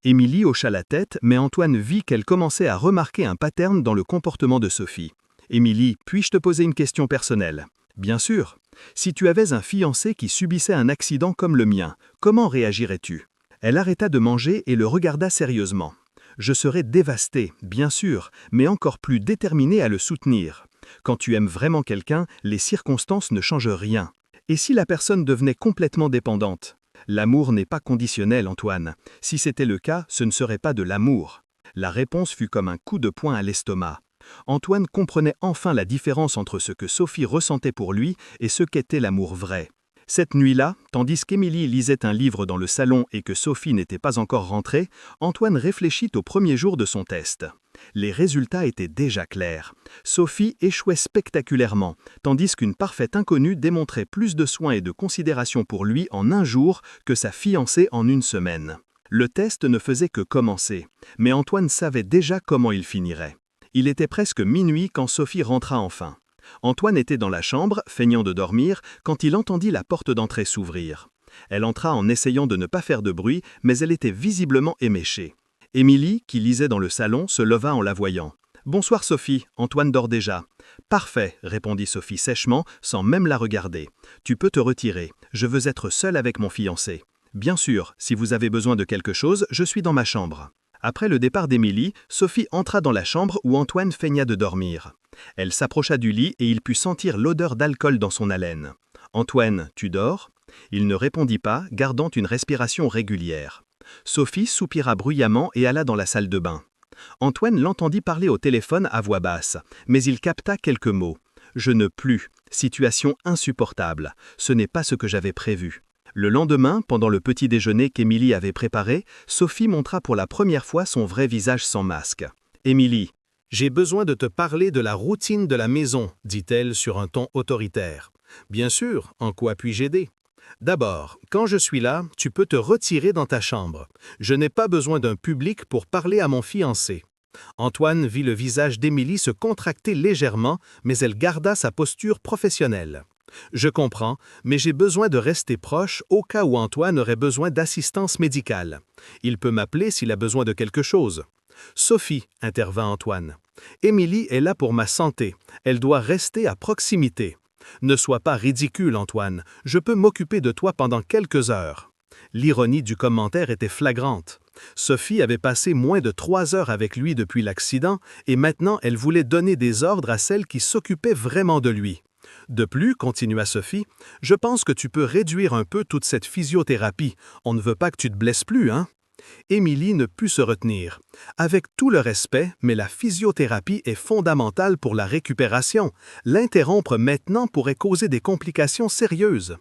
Émilie hocha la tête, mais Antoine vit qu'elle commençait à remarquer un pattern dans le comportement de Sophie. « Émilie, puis-je te poser une question personnelle ?»« Bien sûr. Si tu avais un fiancé qui subissait un accident comme le mien, comment réagirais-tu » Elle arrêta de manger et le regarda sérieusement. « Je serais dévastée, bien sûr, mais encore plus déterminée à le soutenir. Quand tu aimes vraiment quelqu'un, les circonstances ne changent rien. Et si la personne devenait complètement dépendante ? L'amour n'est pas conditionnel, Antoine. Si c'était le cas, ce ne serait pas de l'amour. » La réponse fut comme un coup de poing à l'estomac. Antoine comprenait enfin la différence entre ce que Sophie ressentait pour lui et ce qu'était l'amour vrai. Cette nuit-là, tandis qu'Émilie lisait un livre dans le salon et que Sophie n'était pas encore rentrée, Antoine réfléchit au premier jour de son test. Les résultats étaient déjà clairs. Sophie échouait spectaculairement, tandis qu'une parfaite inconnue démontrait plus de soins et de considération pour lui en un jour que sa fiancée en une semaine. Le test ne faisait que commencer, mais Antoine savait déjà comment il finirait. Il était presque minuit quand Sophie rentra enfin. Antoine était dans la chambre, feignant de dormir, quand il entendit la porte d'entrée s'ouvrir. Elle entra en essayant de ne pas faire de bruit, mais elle était visiblement éméchée. Émilie, qui lisait dans le salon, se leva en la voyant. « Bonsoir Sophie, Antoine dort déjà. »« Parfait, » répondit Sophie sèchement, sans même la regarder. « Tu peux te retirer, je veux être seule avec mon fiancé. »« Bien sûr, si vous avez besoin de quelque chose, je suis dans ma chambre. » Après le départ d'Émilie, Sophie entra dans la chambre où Antoine feigna de dormir. Elle s'approcha du lit et il put sentir l'odeur d'alcool dans son haleine. « Antoine, tu dors ?» Il ne répondit pas, gardant une respiration régulière. Sophie soupira bruyamment et alla dans la salle de bain. Antoine l'entendit parler au téléphone à voix basse, mais il capta quelques mots. « Je ne plus. Situation insupportable. Ce n'est pas ce que j'avais prévu. » Le lendemain, pendant le petit déjeuner qu'Émilie avait préparé, Sophie montra pour la première fois son vrai visage sans masque. « Émilie, j'ai besoin de te parler de la routine de la maison, dit-elle sur un ton autoritaire. Bien sûr, en quoi puis-je aider ? D'abord, quand je suis là, tu peux te retirer dans ta chambre. Je n'ai pas besoin d'un public pour parler à mon fiancé. » Antoine vit le visage d'Émilie se contracter légèrement, mais elle garda sa posture professionnelle. « Je comprends, mais j'ai besoin de rester proche au cas où Antoine aurait besoin d'assistance médicale. Il peut m'appeler s'il a besoin de quelque chose. »« Sophie, » intervint Antoine. « Émilie est là pour ma santé. Elle doit rester à proximité. Ne sois pas ridicule, Antoine. Je peux m'occuper de toi pendant quelques heures. » L'ironie du commentaire était flagrante. Sophie avait passé moins de 3 heures avec lui depuis l'accident et maintenant elle voulait donner des ordres à celle qui s'occupait vraiment de lui. « De plus, » continua Sophie, « je pense que tu peux réduire un peu toute cette physiothérapie. On ne veut pas que tu te blesses plus, hein? » Émilie ne put se retenir. « Avec tout le respect, mais la physiothérapie est fondamentale pour la récupération. L'interrompre maintenant pourrait causer des complications sérieuses. »«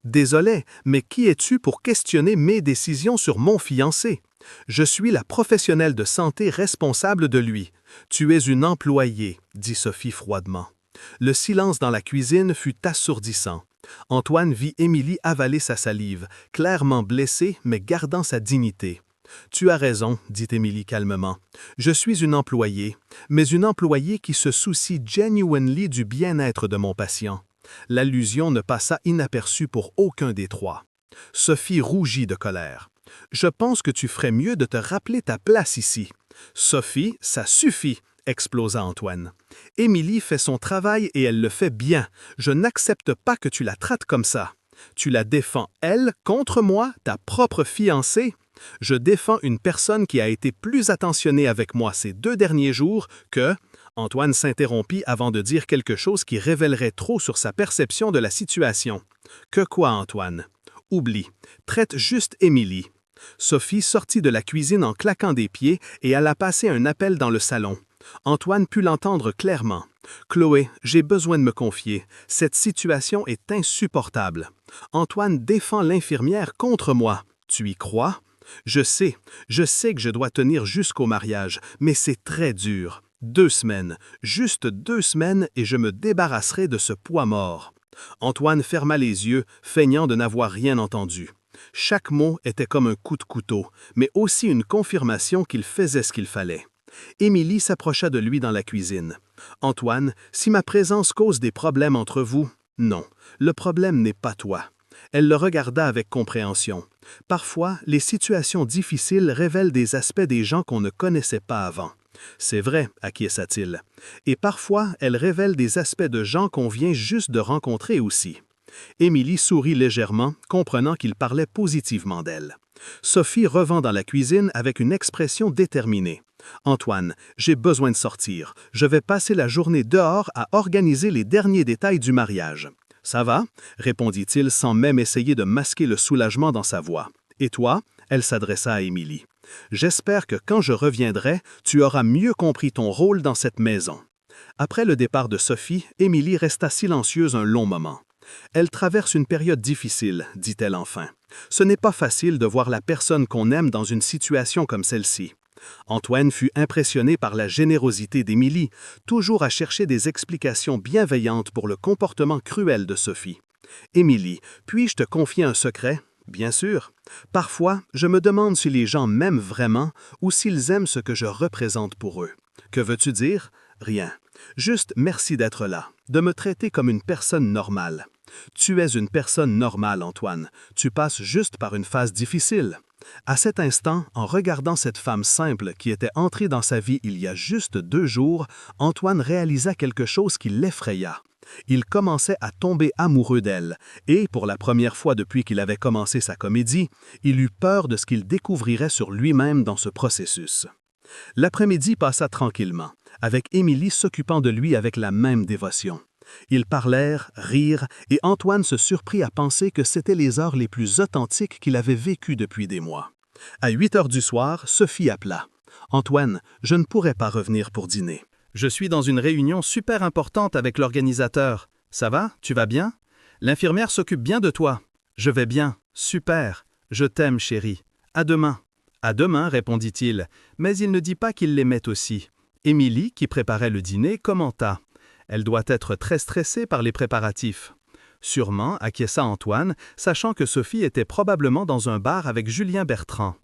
Désolé, mais qui es-tu pour questionner mes décisions sur mon fiancé? Je suis la professionnelle de santé responsable de lui. Tu es une employée, » dit Sophie froidement. Le silence dans la cuisine fut assourdissant. Antoine vit Émilie avaler sa salive, clairement blessée mais gardant sa dignité. « Tu as raison, » dit Émilie calmement. « Je suis une employée, mais une employée qui se soucie genuinely du bien-être de mon patient. » L'allusion ne passa inaperçue pour aucun des trois. Sophie rougit de colère. « Je pense que tu ferais mieux de te rappeler ta place ici. »« Sophie, ça suffit !» explosa Antoine. « Émilie fait son travail et elle le fait bien. Je n'accepte pas que tu la traites comme ça. Tu la défends, elle, contre moi, ta propre fiancée. Je défends une personne qui a été plus attentionnée avec moi ces 2 derniers jours que... » Antoine s'interrompit avant de dire quelque chose qui révélerait trop sur sa perception de la situation. « Que quoi, Antoine? Oublie. Traite juste Émilie. » Sophie sortit de la cuisine en claquant des pieds et alla passer un appel dans le salon. Antoine put l'entendre clairement. « Chloé, j'ai besoin de me confier. Cette situation est insupportable. Antoine défend l'infirmière contre moi. Tu y crois? » Je sais que je dois tenir jusqu'au mariage, mais c'est très dur. 2 semaines, juste 2 semaines et je me débarrasserai de ce poids mort. » Antoine ferma les yeux, feignant de n'avoir rien entendu. Chaque mot était comme un coup de couteau, mais aussi une confirmation qu'il faisait ce qu'il fallait. Émilie s'approcha de lui dans la cuisine. « Antoine, si ma présence cause des problèmes entre vous, non, le problème n'est pas toi. » Elle le regarda avec compréhension. Parfois, les situations difficiles révèlent des aspects des gens qu'on ne connaissait pas avant. C'est vrai, acquiesça-t-il. Et parfois, elles révèlent des aspects de gens qu'on vient juste de rencontrer aussi. Émilie sourit légèrement, comprenant qu'il parlait positivement d'elle. Sophie revint dans la cuisine avec une expression déterminée. « Antoine, j'ai besoin de sortir. Je vais passer la journée dehors à organiser les derniers détails du mariage. » « Ça va ?» répondit-il sans même essayer de masquer le soulagement dans sa voix. « Et toi ?» Elle s'adressa à Émilie. « J'espère que quand je reviendrai, tu auras mieux compris ton rôle dans cette maison. » Après le départ de Sophie, Émilie resta silencieuse un long moment. « Elle traverse une période difficile, dit-elle enfin. Ce n'est pas facile de voir la personne qu'on aime dans une situation comme celle-ci. » Antoine fut impressionné par la générosité d'Émilie, toujours à chercher des explications bienveillantes pour le comportement cruel de Sophie. « Émilie, puis-je te confier un secret? » « Bien sûr. Parfois, je me demande si les gens m'aiment vraiment ou s'ils aiment ce que je représente pour eux. Que veux-tu dire? Rien. Juste merci d'être là, de me traiter comme une personne normale. Tu es une personne normale, Antoine. Tu passes juste par une phase difficile. » À cet instant, en regardant cette femme simple qui était entrée dans sa vie il y a juste 2 jours, Antoine réalisa quelque chose qui l'effraya. Il commençait à tomber amoureux d'elle, et, pour la première fois depuis qu'il avait commencé sa comédie, il eut peur de ce qu'il découvrirait sur lui-même dans ce processus. L'après-midi passa tranquillement, avec Émilie s'occupant de lui avec la même dévotion. Ils parlèrent, rirent, et Antoine se surprit à penser que c'étaient les heures les plus authentiques qu'il avait vécues depuis des mois. À 8 heures du soir, Sophie appela. « Antoine, je ne pourrai pas revenir pour dîner. Je suis dans une réunion super importante avec l'organisateur. Ça va? Tu vas bien? L'infirmière s'occupe bien de toi. Je vais bien. Super. Je t'aime, chérie. À demain. » « À demain, répondit-il, mais il ne dit pas qu'il l'aimait aussi. Émilie, qui préparait le dîner, commenta. Elle doit être très stressée par les préparatifs. Sûrement, acquiesça Antoine, sachant que Sophie était probablement dans un bar avec Julien Bertrand.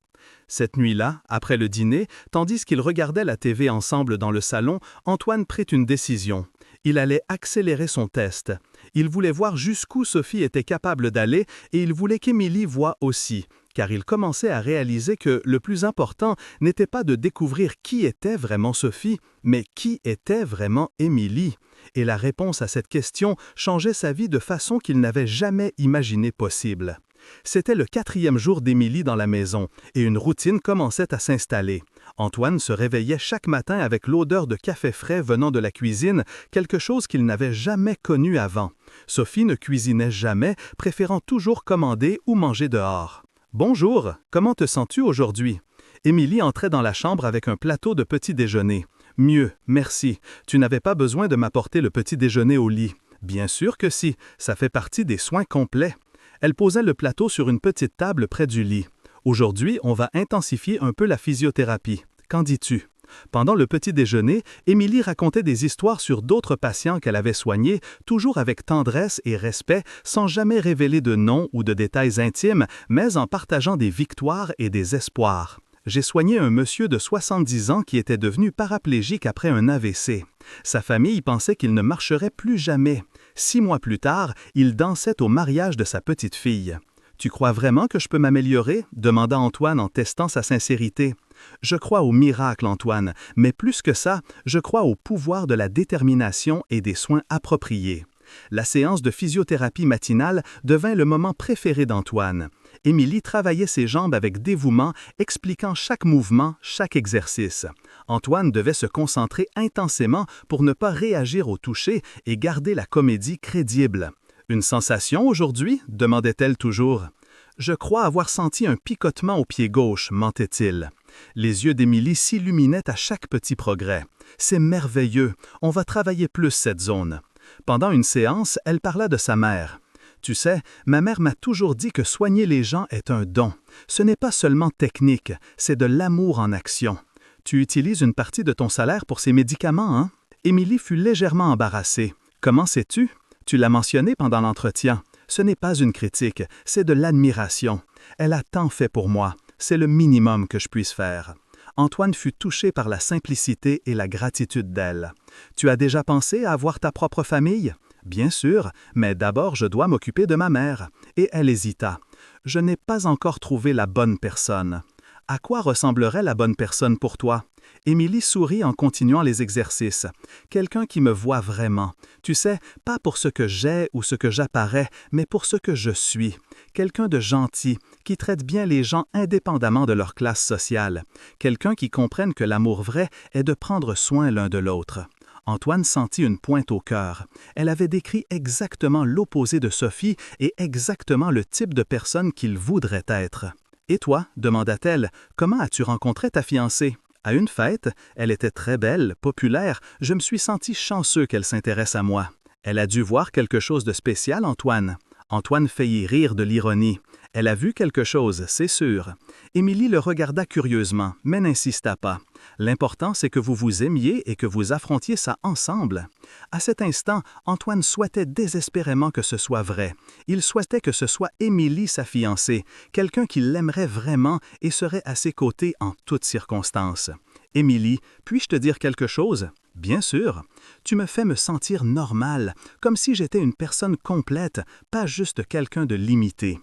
Cette nuit-là, après le dîner, tandis qu'ils regardaient la TV ensemble dans le salon, Antoine prit une décision. Il allait accélérer son test. Il voulait voir jusqu'où Sophie était capable d'aller et il voulait qu'Émilie voie aussi, car il commençait à réaliser que le plus important n'était pas de découvrir qui était vraiment Sophie, mais qui était vraiment Émilie. Et la réponse à cette question changeait sa vie de façon qu'il n'avait jamais imaginé possible. C'était le 4e jour d'Émilie dans la maison, et une routine commençait à s'installer. Antoine se réveillait chaque matin avec l'odeur de café frais venant de la cuisine, quelque chose qu'il n'avait jamais connu avant. Sophie ne cuisinait jamais, préférant toujours commander ou manger dehors. « Bonjour, comment te sens-tu aujourd'hui? » Émilie entrait dans la chambre avec un plateau de petit déjeuner. « Mieux, merci. Tu n'avais pas besoin de m'apporter le petit déjeuner au lit. »« Bien sûr que si, ça fait partie des soins complets. » Elle posait le plateau sur une petite table près du lit. « Aujourd'hui, on va intensifier un peu la physiothérapie. Qu'en dis-tu? » Pendant le petit déjeuner, Émilie racontait des histoires sur d'autres patients qu'elle avait soignés, toujours avec tendresse et respect, sans jamais révéler de noms ou de détails intimes, mais en partageant des victoires et des espoirs. J'ai soigné un monsieur de 70 ans qui était devenu paraplégique après un AVC. Sa famille pensait qu'il ne marcherait plus jamais. 6 mois plus tard, il dansait au mariage de sa petite fille. « Tu crois vraiment que je peux m'améliorer? » demanda Antoine en testant sa sincérité. « Je crois au miracle, Antoine, mais plus que ça, je crois au pouvoir de la détermination et des soins appropriés. » La séance de physiothérapie matinale devint le moment préféré d'Antoine. Émilie travaillait ses jambes avec dévouement, expliquant chaque mouvement, chaque exercice. Antoine devait se concentrer intensément pour ne pas réagir au toucher et garder la comédie crédible. « Une sensation aujourd'hui? » demandait-elle toujours. « Je crois avoir senti un picotement au pied gauche, mentait-il. Les yeux d'Émilie s'illuminaient à chaque petit progrès. « C'est merveilleux, on va travailler plus cette zone. » Pendant une séance, elle parla de sa mère. « Tu sais, ma mère m'a toujours dit que soigner les gens est un don. Ce n'est pas seulement technique, c'est de l'amour en action. Tu utilises une partie de ton salaire pour ces médicaments, hein? Émilie fut légèrement embarrassée. Comment sais-tu? Tu l'as mentionné pendant l'entretien. Ce n'est pas une critique, c'est de l'admiration. Elle a tant fait pour moi. C'est le minimum que je puisse faire. Antoine fut touché par la simplicité et la gratitude d'elle. Tu as déjà pensé à avoir ta propre famille? Bien sûr, mais d'abord je dois m'occuper de ma mère. Et elle hésita. Je n'ai pas encore trouvé la bonne personne. À quoi ressemblerait la bonne personne pour toi? Émilie sourit en continuant les exercices. Quelqu'un qui me voit vraiment. Tu sais, pas pour ce que j'ai ou ce que j'apparais, mais pour ce que je suis. Quelqu'un de gentil, qui traite bien les gens indépendamment de leur classe sociale. Quelqu'un qui comprenne que l'amour vrai est de prendre soin l'un de l'autre. Antoine sentit une pointe au cœur. Elle avait décrit exactement l'opposé de Sophie et exactement le type de personne qu'il voudrait être. « Et toi, demanda-t-elle, comment as-tu rencontré ta fiancée? » À une fête, elle était très belle, populaire, je me suis senti chanceux qu'elle s'intéresse à moi. Elle a dû voir quelque chose de spécial, Antoine. Antoine faillit rire de l'ironie. Elle a vu quelque chose, c'est sûr. Émilie le regarda curieusement, mais n'insista pas. L'important, c'est que vous vous aimiez et que vous affrontiez ça ensemble. À cet instant, Antoine souhaitait désespérément que ce soit vrai. Il souhaitait que ce soit Émilie sa fiancée, quelqu'un qui l'aimerait vraiment et serait à ses côtés en toutes circonstances. « Émilie, puis-je te dire quelque chose? » « Bien sûr. Tu me fais me sentir normal, comme si j'étais une personne complète, pas juste quelqu'un de limité. »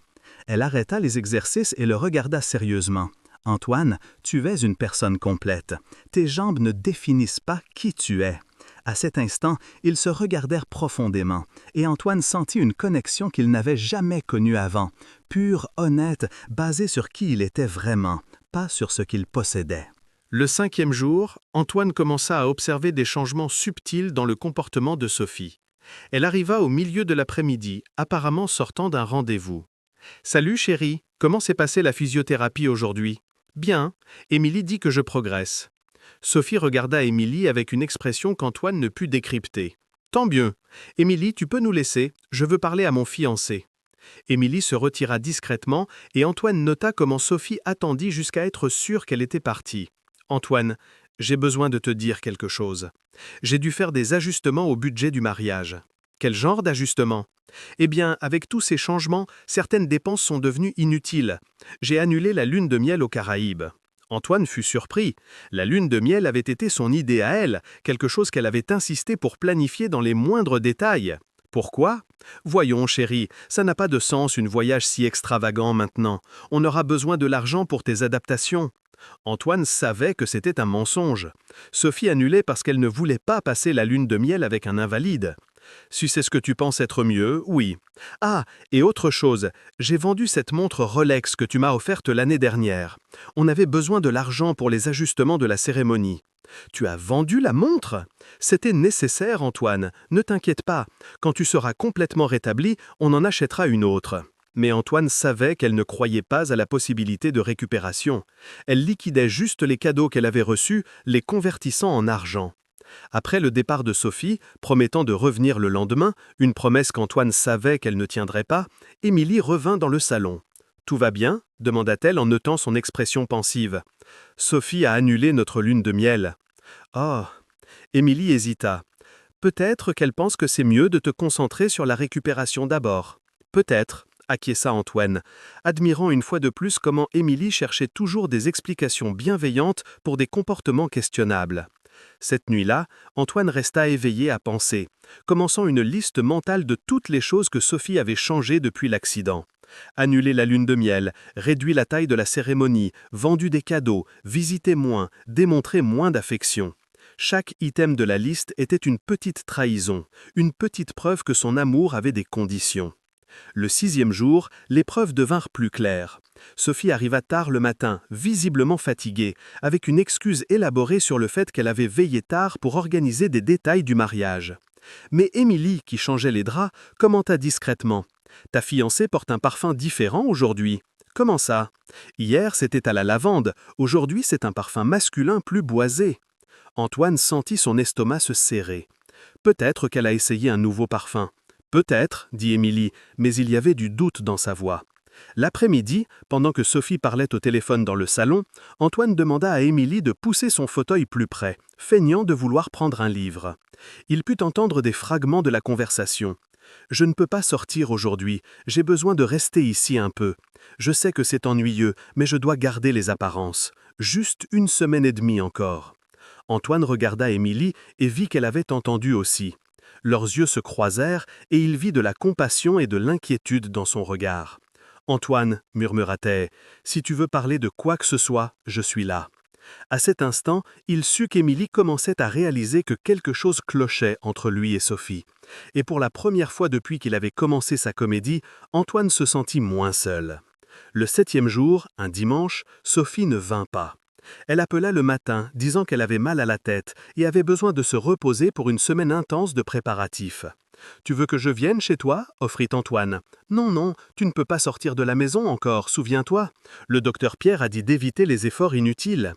Elle arrêta les exercices et le regarda sérieusement. « Antoine, tu es une personne complète. Tes jambes ne définissent pas qui tu es. » À cet instant, ils se regardèrent profondément, et Antoine sentit une connexion qu'il n'avait jamais connue avant, pure, honnête, basée sur qui il était vraiment, pas sur ce qu'il possédait. Le 5e jour, Antoine commença à observer des changements subtils dans le comportement de Sophie. Elle arriva au milieu de l'après-midi, apparemment sortant d'un rendez-vous. « Salut chérie, comment s'est passée la physiothérapie aujourd'hui? »« Bien, Émilie dit que je progresse. » Sophie regarda Émilie avec une expression qu'Antoine ne put décrypter. « Tant mieux. Émilie, tu peux nous laisser, je veux parler à mon fiancé. » Émilie se retira discrètement et Antoine nota comment Sophie attendit jusqu'à être sûre qu'elle était partie. « Antoine, j'ai besoin de te dire quelque chose. J'ai dû faire des ajustements au budget du mariage. » « Quel genre d'ajustement? » « Eh bien, avec tous ces changements, certaines dépenses sont devenues inutiles. J'ai annulé la lune de miel aux Caraïbes. » Antoine fut surpris. La lune de miel avait été son idée à elle, quelque chose qu'elle avait insisté pour planifier dans les moindres détails. Pourquoi? Voyons, chérie, ça n'a pas de sens une voyage si extravagant maintenant. On aura besoin de l'argent pour tes adaptations. Antoine savait que c'était un mensonge. Sophie annulait parce qu'elle ne voulait pas passer la lune de miel avec un invalide. Si c'est ce que tu penses être mieux, oui. Ah, et autre chose, j'ai vendu cette montre Rolex que tu m'as offerte l'année dernière. On avait besoin de l'argent pour les ajustements de la cérémonie. Tu as vendu la montre? C'était nécessaire, Antoine, ne t'inquiète pas. Quand tu seras complètement rétabli, on en achètera une autre. Mais Antoine savait qu'elle ne croyait pas à la possibilité de récupération. Elle liquidait juste les cadeaux qu'elle avait reçus, les convertissant en argent. Après le départ de Sophie, promettant de revenir le lendemain, une promesse qu'Antoine savait qu'elle ne tiendrait pas, Émilie revint dans le salon. « Tout va bien ?» demanda-t-elle en notant son expression pensive. « Sophie a annulé notre lune de miel. »« Oh !» Émilie hésita. « Peut-être qu'elle pense que c'est mieux de te concentrer sur la récupération d'abord. »« Peut-être », acquiesça Antoine, admirant une fois de plus comment Émilie cherchait toujours des explications bienveillantes pour des comportements questionnables. Cette nuit-là, Antoine resta éveillé à penser, commençant une liste mentale de toutes les choses que Sophie avait changées depuis l'accident. Annulé la lune de miel, réduit la taille de la cérémonie, vendu des cadeaux, visité moins, démontré moins d'affection. Chaque item de la liste était une petite trahison, une petite preuve que son amour avait des conditions. Le 6e jour, les preuves devinrent plus claires. Sophie arriva tard le matin, visiblement fatiguée, avec une excuse élaborée sur le fait qu'elle avait veillé tard pour organiser des détails du mariage. Mais Émilie, qui changeait les draps, commenta discrètement. « Ta fiancée porte un parfum différent aujourd'hui. » « Comment ça? Hier, c'était à la lavande, aujourd'hui c'est un parfum masculin plus boisé. » Antoine sentit son estomac se serrer. Peut-être qu'elle a essayé un nouveau parfum. Peut-être, dit Émilie, mais il y avait du doute dans sa voix. L'après-midi, pendant que Sophie parlait au téléphone dans le salon, Antoine demanda à Émilie de pousser son fauteuil plus près, feignant de vouloir prendre un livre. Il put entendre des fragments de la conversation. « Je ne peux pas sortir aujourd'hui, j'ai besoin de rester ici un peu. Je sais que c'est ennuyeux, mais je dois garder les apparences. Juste 1 semaine et demie encore. » Antoine regarda Émilie et vit qu'elle avait entendu aussi. Leurs yeux se croisèrent et il vit de la compassion et de l'inquiétude dans son regard. « Antoine, murmura-t-elle, si tu veux parler de quoi que ce soit, je suis là. » À cet instant, il sut qu'Émilie commençait à réaliser que quelque chose clochait entre lui et Sophie. Et pour la première fois depuis qu'il avait commencé sa comédie, Antoine se sentit moins seul. Le 7e jour, un dimanche, Sophie ne vint pas. Elle appela le matin, disant qu'elle avait mal à la tête et avait besoin de se reposer pour une semaine intense de préparatifs. « Tu veux que je vienne chez toi ?» offrit Antoine. « Non, non, tu ne peux pas sortir de la maison encore, souviens-toi. Le docteur Pierre a dit d'éviter les efforts inutiles. »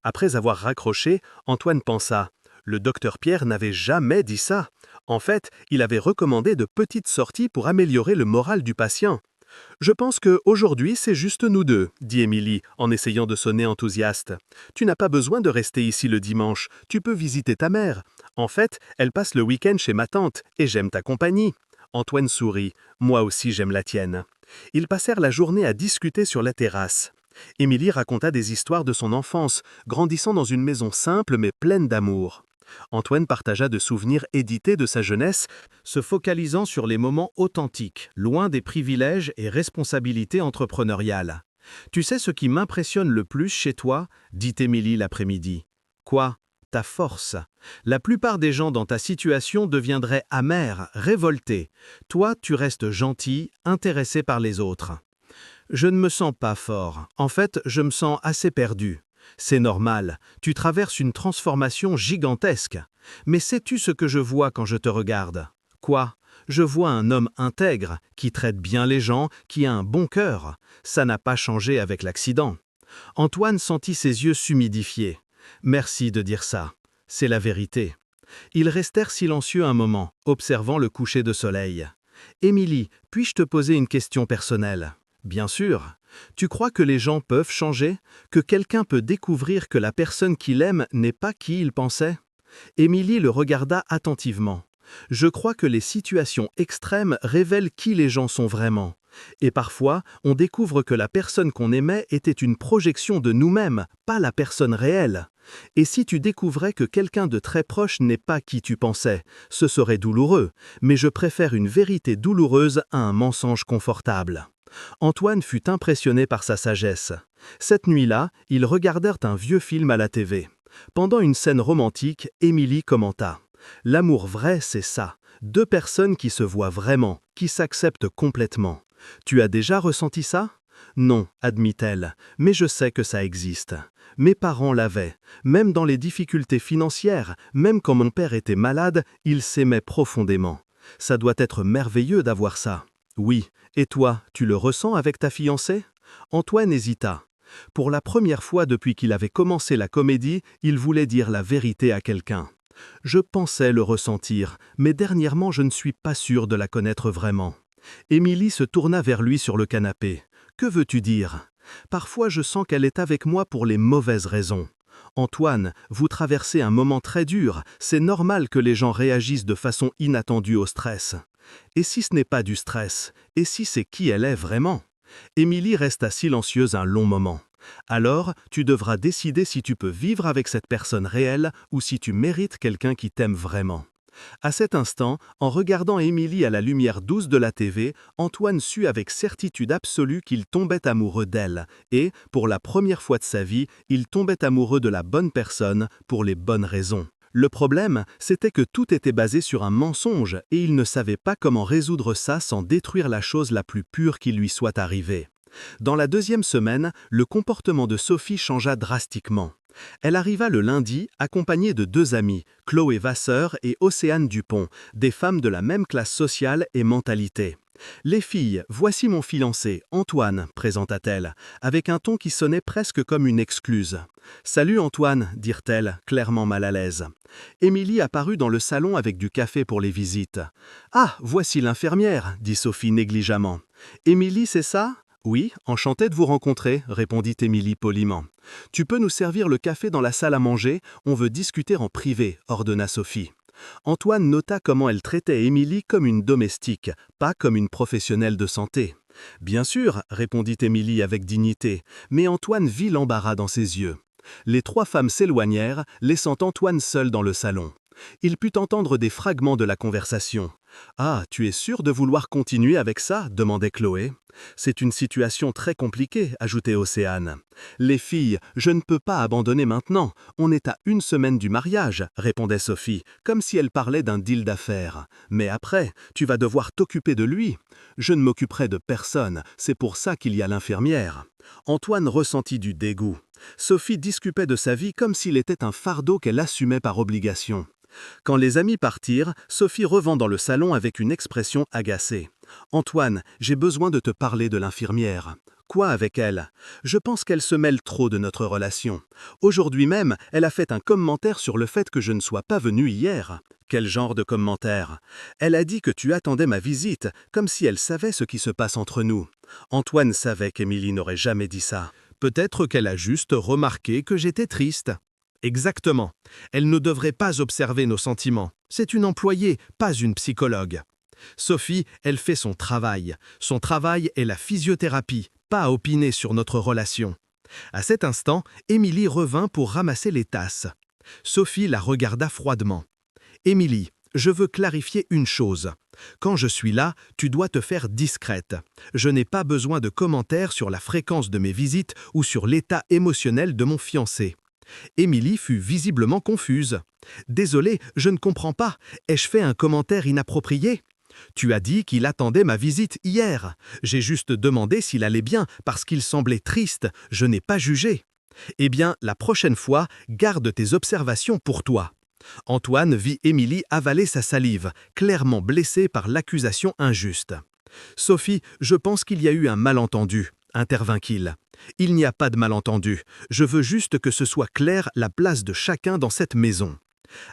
Après avoir raccroché, Antoine pensa « Le docteur Pierre n'avait jamais dit ça. En fait, il avait recommandé de petites sorties pour améliorer le moral du patient. » « Je pense qu'aujourd'hui, c'est juste nous deux, » dit Émilie, en essayant de sonner enthousiaste. « Tu n'as pas besoin de rester ici le dimanche, tu peux visiter ta mère. En fait, elle passe le week-end chez ma tante, et j'aime ta compagnie. » Antoine sourit. « Moi aussi, j'aime la tienne. » Ils passèrent la journée à discuter sur la terrasse. Émilie raconta des histoires de son enfance, grandissant dans une maison simple mais pleine d'amour. Antoine partagea de souvenirs édités de sa jeunesse, se focalisant sur les moments authentiques, loin des privilèges et responsabilités entrepreneuriales. « Tu sais ce qui m'impressionne le plus chez toi ?» dit Émilie l'après-midi. « Quoi ? Ta force. La plupart des gens dans ta situation deviendraient amers, révoltés. Toi, tu restes gentil, intéressé par les autres. » Je ne me sens pas fort. En fait, je me sens assez perdu. C'est normal, tu traverses une transformation gigantesque. Mais sais-tu ce que je vois quand je te regarde? Quoi? Je vois un homme intègre, qui traite bien les gens, qui a un bon cœur. Ça n'a pas changé avec l'accident. Antoine sentit ses yeux s'humidifier. Merci de dire ça. C'est la vérité. Ils restèrent silencieux un moment, observant le coucher de soleil. Émilie, puis-je te poser une question personnelle? Bien sûr. Tu crois que les gens peuvent changer? Que quelqu'un peut découvrir que la personne qu'il aime n'est pas qui il pensait? Émilie le regarda attentivement. Je crois que les situations extrêmes révèlent qui les gens sont vraiment. Et parfois, on découvre que la personne qu'on aimait était une projection de nous-mêmes, pas la personne réelle. Et si tu découvrais que quelqu'un de très proche n'est pas qui tu pensais, ce serait douloureux, mais je préfère une vérité douloureuse à un mensonge confortable. Antoine fut impressionné par sa sagesse. Cette nuit-là, ils regardèrent un vieux film à la TV. Pendant une scène romantique, Émilie commenta « L'amour vrai, c'est ça. 2 personnes qui se voient vraiment, qui s'acceptent complètement. Tu as déjà ressenti ça? » Non, admit-elle, mais je sais que ça existe. Mes parents l'avaient. Même dans les difficultés financières, même quand mon père était malade, ils s'aimaient profondément. Ça doit être merveilleux d'avoir ça. Oui, et toi, tu le ressens avec ta fiancée? Antoine hésita. Pour la première fois depuis qu'il avait commencé la comédie, il voulait dire la vérité à quelqu'un. Je pensais le ressentir, mais dernièrement je ne suis pas sûr de la connaître vraiment. Émilie se tourna vers lui sur le canapé. Que veux-tu dire? Parfois je sens qu'elle est avec moi pour les mauvaises raisons. Antoine, vous traversez un moment très dur, c'est normal que les gens réagissent de façon inattendue au stress. Et si ce n'est pas du stress? Et si c'est qui elle est vraiment? Émilie resta silencieuse un long moment. Alors, tu devras décider si tu peux vivre avec cette personne réelle ou si tu mérites quelqu'un qui t'aime vraiment. À cet instant, en regardant Émilie à la lumière douce de la TV, Antoine sut avec certitude absolue qu'il tombait amoureux d'elle et, pour la première fois de sa vie, il tombait amoureux de la bonne personne pour les bonnes raisons. Le problème, c'était que tout était basé sur un mensonge et il ne savait pas comment résoudre ça sans détruire la chose la plus pure qui lui soit arrivée. Dans la 2e semaine, le comportement de Sophie changea drastiquement. Elle arriva le lundi, accompagnée de 2 amies, Chloé Vasseur et Océane Dupont, des femmes de la même classe sociale et mentalité. Les filles, voici mon fiancé, Antoine, présenta-t-elle, avec un ton qui sonnait presque comme une excluse. Salut Antoine, dirent-elles, clairement mal à l'aise. Émilie apparut dans le salon avec du café pour les visites. Ah, voici l'infirmière, dit Sophie négligemment. Émilie, c'est ça ? Oui, enchantée de vous rencontrer, répondit Émilie poliment. Tu peux nous servir le café dans la salle à manger, on veut discuter en privé, ordonna Sophie. Antoine nota comment elle traitait Émilie comme une domestique, pas comme une professionnelle de santé. Bien sûr, répondit Émilie avec dignité, mais Antoine vit l'embarras dans ses yeux. Les trois femmes s'éloignèrent, laissant Antoine seul dans le salon. Il put entendre des fragments de la conversation. « Ah, tu es sûr de vouloir continuer avec ça ?» demandait Chloé. « C'est une situation très compliquée » ajoutait Océane. « Les filles, je ne peux pas abandonner maintenant. On est à 1 semaine du mariage » répondait Sophie, comme si elle parlait d'un deal d'affaires. « Mais après, tu vas devoir t'occuper de lui. »« Je ne m'occuperai de personne, c'est pour ça qu'il y a l'infirmière. » Antoine ressentit du dégoût. Sophie discutait de sa vie comme s'il était un fardeau qu'elle assumait par obligation. Quand les amis partirent, Sophie revint dans le salon avec une expression agacée. « Antoine, j'ai besoin de te parler de l'infirmière. » « Quoi avec elle ? Je pense qu'elle se mêle trop de notre relation. Aujourd'hui même, elle a fait un commentaire sur le fait que je ne sois pas venu hier. » « Quel genre de commentaire ? Elle a dit que tu attendais ma visite, comme si elle savait ce qui se passe entre nous. » Antoine savait qu'Émilie n'aurait jamais dit ça. Peut-être qu'elle a juste remarqué que j'étais triste. Exactement. Elle ne devrait pas observer nos sentiments. C'est une employée, pas une psychologue. Sophie, elle fait son travail. Son travail est la physiothérapie, pas à opiner sur notre relation. À cet instant, Émilie revint pour ramasser les tasses. Sophie la regarda froidement. « Émilie, je veux clarifier une chose. Quand je suis là, tu dois te faire discrète. Je n'ai pas besoin de commentaires sur la fréquence de mes visites ou sur l'état émotionnel de mon fiancé. » Émilie fut visiblement confuse. « Désolée, je ne comprends pas. Ai-je fait un commentaire inapproprié ? Tu as dit qu'il attendait ma visite hier. J'ai juste demandé s'il allait bien parce qu'il semblait triste. Je n'ai pas jugé. Eh bien, la prochaine fois, garde tes observations pour toi. » Antoine vit Émilie avaler sa salive, clairement blessée par l'accusation injuste. « Sophie, je pense qu'il y a eu un malentendu, » intervint-il. « Il n'y a pas de malentendu. Je veux juste que ce soit clair la place de chacun dans cette maison. »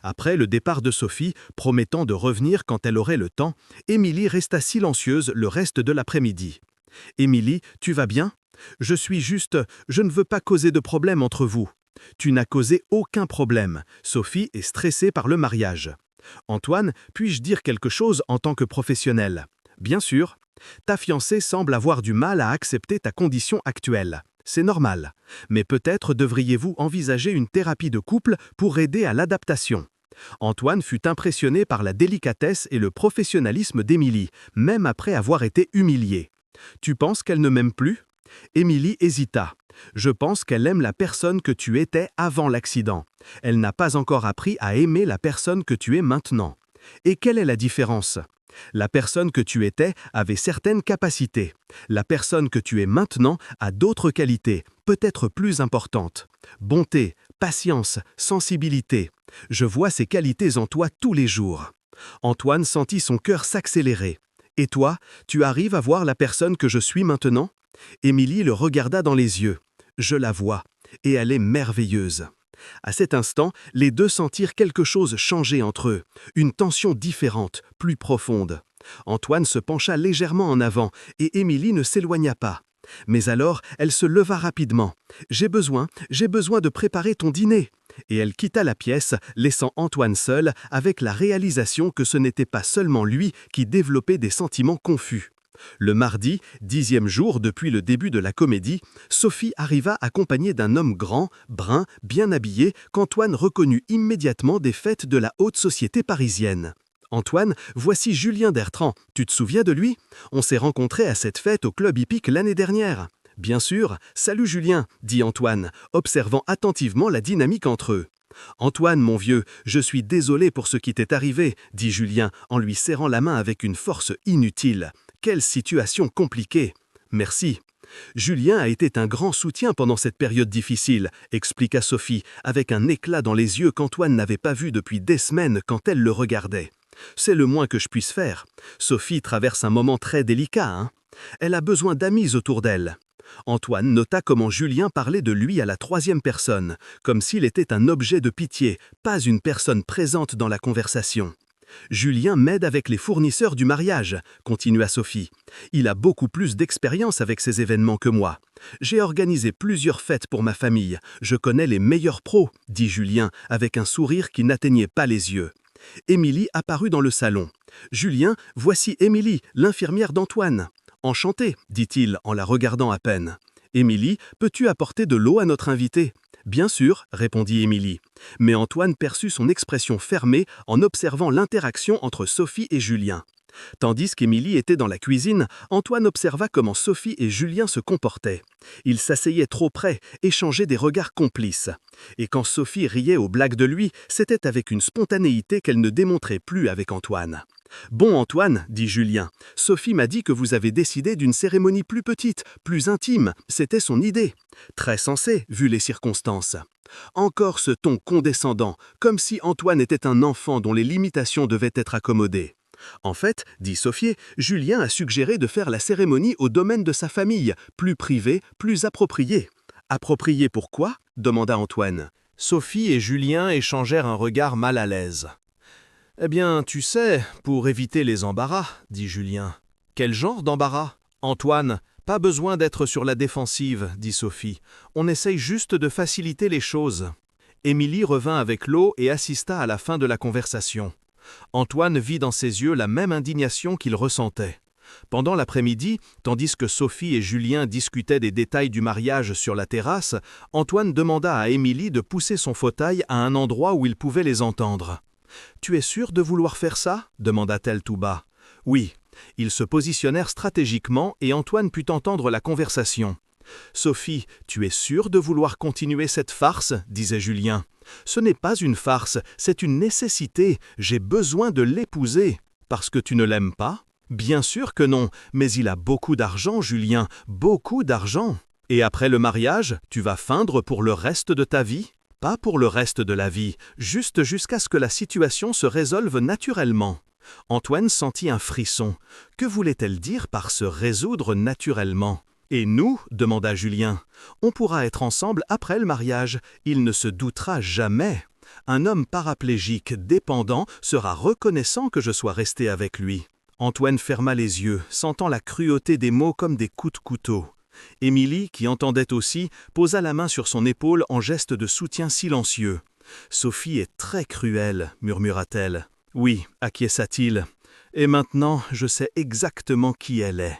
Après le départ de Sophie, promettant de revenir quand elle aurait le temps, Émilie resta silencieuse le reste de l'après-midi. « Émilie, tu vas bien ? Je ne veux pas causer de problème entre vous. » « Tu n'as causé aucun problème. Sophie est stressée par le mariage. »« Antoine, puis-je dire quelque chose en tant que professionnel ? » ?»« Bien sûr. Ta fiancée semble avoir du mal à accepter ta condition actuelle. C'est normal. Mais peut-être devriez-vous envisager une thérapie de couple pour aider à l'adaptation. » Antoine fut impressionné par la délicatesse et le professionnalisme d'Émilie, même après avoir été humiliée. « Tu penses qu'elle ne m'aime plus ?» Émilie hésita. « Je pense qu'elle aime la personne que tu étais avant l'accident. Elle n'a pas encore appris à aimer la personne que tu es maintenant. Et quelle est la différence ? La personne que tu étais avait certaines capacités. La personne que tu es maintenant a d'autres qualités, peut-être plus importantes. Bonté, patience, sensibilité. Je vois ces qualités en toi tous les jours. » Antoine sentit son cœur s'accélérer. « Et toi, tu arrives à voir la personne que je suis maintenant ?» Émilie le regarda dans les yeux. « Je la vois, et elle est merveilleuse. » À cet instant, les deux sentirent quelque chose changer entre eux, une tension différente, plus profonde. Antoine se pencha légèrement en avant, et Émilie ne s'éloigna pas. Mais alors, elle se leva rapidement. « J'ai besoin de préparer ton dîner. » Et elle quitta la pièce, laissant Antoine seul, avec la réalisation que ce n'était pas seulement lui qui développait des sentiments confus. Le mardi, 10e jour depuis le début de la comédie, Sophie arriva accompagnée d'un homme grand, brun, bien habillé, qu'Antoine reconnut immédiatement des fêtes de la haute société parisienne. « Antoine, voici Julien Dertrand. Tu te souviens de lui ? On s'est rencontrés à cette fête au Club Hippique l'année dernière. »« Bien sûr. Salut Julien, » dit Antoine, observant attentivement la dynamique entre eux. « Antoine, mon vieux, je suis désolé pour ce qui t'est arrivé, » dit Julien en lui serrant la main avec une force inutile. « Quelle situation compliquée. »« Merci. » Julien a été un grand soutien pendant cette période difficile, expliqua Sophie, avec un éclat dans les yeux qu'Antoine n'avait pas vu depuis des semaines quand elle le regardait. C'est le moins que je puisse faire. Sophie traverse un moment très délicat, hein. Elle a besoin d'amis autour d'elle. Antoine nota comment Julien parlait de lui à la troisième personne, comme s'il était un objet de pitié, pas une personne présente dans la conversation. Julien m'aide avec les fournisseurs du mariage, continua Sophie. Il a beaucoup plus d'expérience avec ces événements que moi. J'ai organisé plusieurs fêtes pour ma famille. Je connais les meilleurs pros, dit Julien avec un sourire qui n'atteignait pas les yeux. Émilie apparut dans le salon. Julien, voici Émilie, l'infirmière d'Antoine. Enchantée, dit-il en la regardant à peine. Émilie, peux-tu apporter de l'eau à notre invité ? Bien sûr, répondit Émilie. Mais Antoine perçut son expression fermée en observant l'interaction entre Sophie et Julien. Tandis qu'Émilie était dans la cuisine, Antoine observa comment Sophie et Julien se comportaient. Ils s'asseyaient trop près, échangeaient des regards complices. Et quand Sophie riait aux blagues de lui, c'était avec une spontanéité qu'elle ne démontrait plus avec Antoine. « Bon Antoine, dit Julien, Sophie m'a dit que vous avez décidé d'une cérémonie plus petite, plus intime, c'était son idée. Très sensé, vu les circonstances. » Encore ce ton condescendant, comme si Antoine était un enfant dont les limitations devaient être accommodées. En fait, dit Sophie, Julien a suggéré de faire la cérémonie au domaine de sa famille, plus privé, plus approprié. Approprié pourquoi ? Demanda Antoine. Sophie et Julien échangèrent un regard mal à l'aise. Eh bien, tu sais, pour éviter les embarras, dit Julien. Quel genre d'embarras ? Antoine, pas besoin d'être sur la défensive, dit Sophie. On essaye juste de faciliter les choses. Émilie revint avec l'eau et assista à la fin de la conversation. Antoine vit dans ses yeux la même indignation qu'il ressentait. Pendant l'après-midi, tandis que Sophie et Julien discutaient des détails du mariage sur la terrasse, Antoine demanda à Émilie de pousser son fauteuil à un endroit où il pouvait les entendre. « Tu es sûr de vouloir faire ça ?» demanda-t-elle tout bas. « Oui. » Ils se positionnèrent stratégiquement et Antoine put entendre la conversation. « Sophie, tu es sûre de vouloir continuer cette farce ?» disait Julien. « Ce n'est pas une farce, c'est une nécessité. J'ai besoin de l'épouser. Parce que tu ne l'aimes pas ? Bien sûr que non, mais il a beaucoup d'argent, Julien, beaucoup d'argent. Et après le mariage, tu vas feindre pour le reste de ta vie ? Pas pour le reste de la vie, juste jusqu'à ce que la situation se résolve naturellement. » Antoine sentit un frisson. Que voulait-elle dire par se résoudre naturellement ? « Et nous ?» demanda Julien. « On pourra être ensemble après le mariage. Il ne se doutera jamais. Un homme paraplégique, dépendant, sera reconnaissant que je sois resté avec lui. » Antoine ferma les yeux, sentant la cruauté des mots comme des coups de couteau. Émilie, qui entendait aussi, posa la main sur son épaule en geste de soutien silencieux. « Sophie est très cruelle, » murmura-t-elle. « Oui, acquiesça-t-il. Et maintenant, je sais exactement qui elle est. »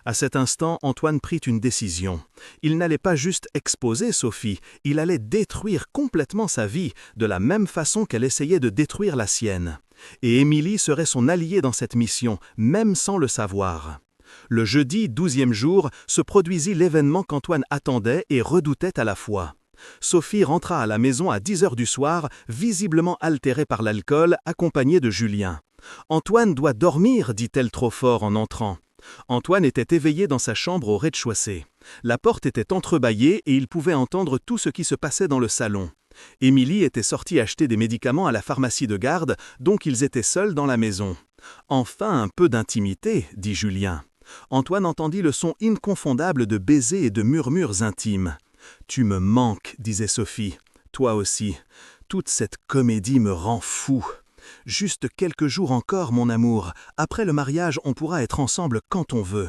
À cet instant, Antoine prit une décision. Il n'allait pas juste exposer Sophie, il allait détruire complètement sa vie, de la même façon qu'elle essayait de détruire la sienne. Et Émilie serait son alliée dans cette mission, même sans le savoir. Le jeudi 12e jour se produisit l'événement qu'Antoine attendait et redoutait à la fois. Sophie rentra à la maison à 10 heures du soir, visiblement altérée par l'alcool, accompagnée de Julien. « Antoine doit dormir, dit-elle trop fort en entrant. Antoine était éveillé dans sa chambre au rez-de-chaussée. La porte était entrebâillée et il pouvait entendre tout ce qui se passait dans le salon. Émilie était sortie acheter des médicaments à la pharmacie de garde, donc ils étaient seuls dans la maison. « Enfin un peu d'intimité, » dit Julien. Antoine entendit le son inconfondable de baisers et de murmures intimes. « Tu me manques, » disait Sophie. « Toi aussi. Toute cette comédie me rend fou. Juste quelques jours encore, mon amour. Après le mariage, on pourra être ensemble quand on veut. »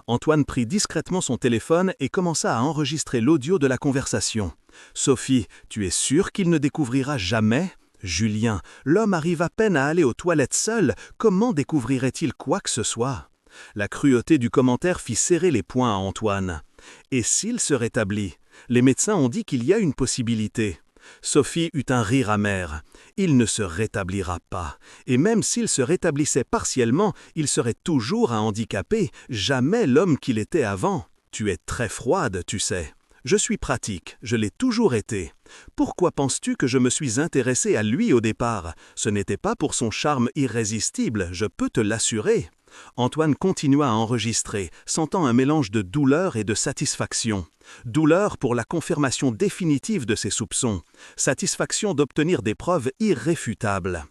Antoine prit discrètement son téléphone et commença à enregistrer l'audio de la conversation. « Sophie, tu es sûre qu'il ne découvrira jamais ? Julien, l'homme arrive à peine à aller aux toilettes seul. Comment découvrirait-il quoi que ce soit ? » La cruauté du commentaire fit serrer les poings à Antoine. « Et s'il se rétablit ? Les médecins ont dit qu'il y a une possibilité. » Sophie eut un rire amer. « Il ne se rétablira pas. Et même s'il se rétablissait partiellement, il serait toujours un handicapé, jamais l'homme qu'il était avant. Tu es très froide, tu sais. Je suis pratique, je l'ai toujours été. Pourquoi penses-tu que je me suis intéressé à lui au départ ? Ce n'était pas pour son charme irrésistible, je peux te l'assurer. » Antoine continua à enregistrer, sentant un mélange de douleur et de satisfaction. Douleur pour la confirmation définitive de ses soupçons, satisfaction d'obtenir des preuves irréfutables.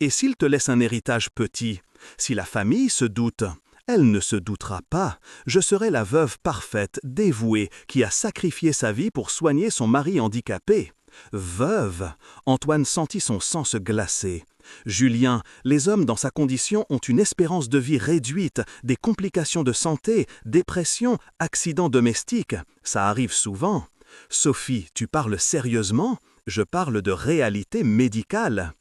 Et s'il te laisse un héritage petit, si la famille se doute, elle ne se doutera pas. Je serai la veuve parfaite, dévouée, qui a sacrifié sa vie pour soigner son mari handicapé. Veuve! Antoine sentit son sang se glacer. Julien, les hommes dans sa condition ont une espérance de vie réduite, des complications de santé, dépression, accidents domestiques. Ça arrive souvent. Sophie, tu parles sérieusement? Je parle de réalité médicale.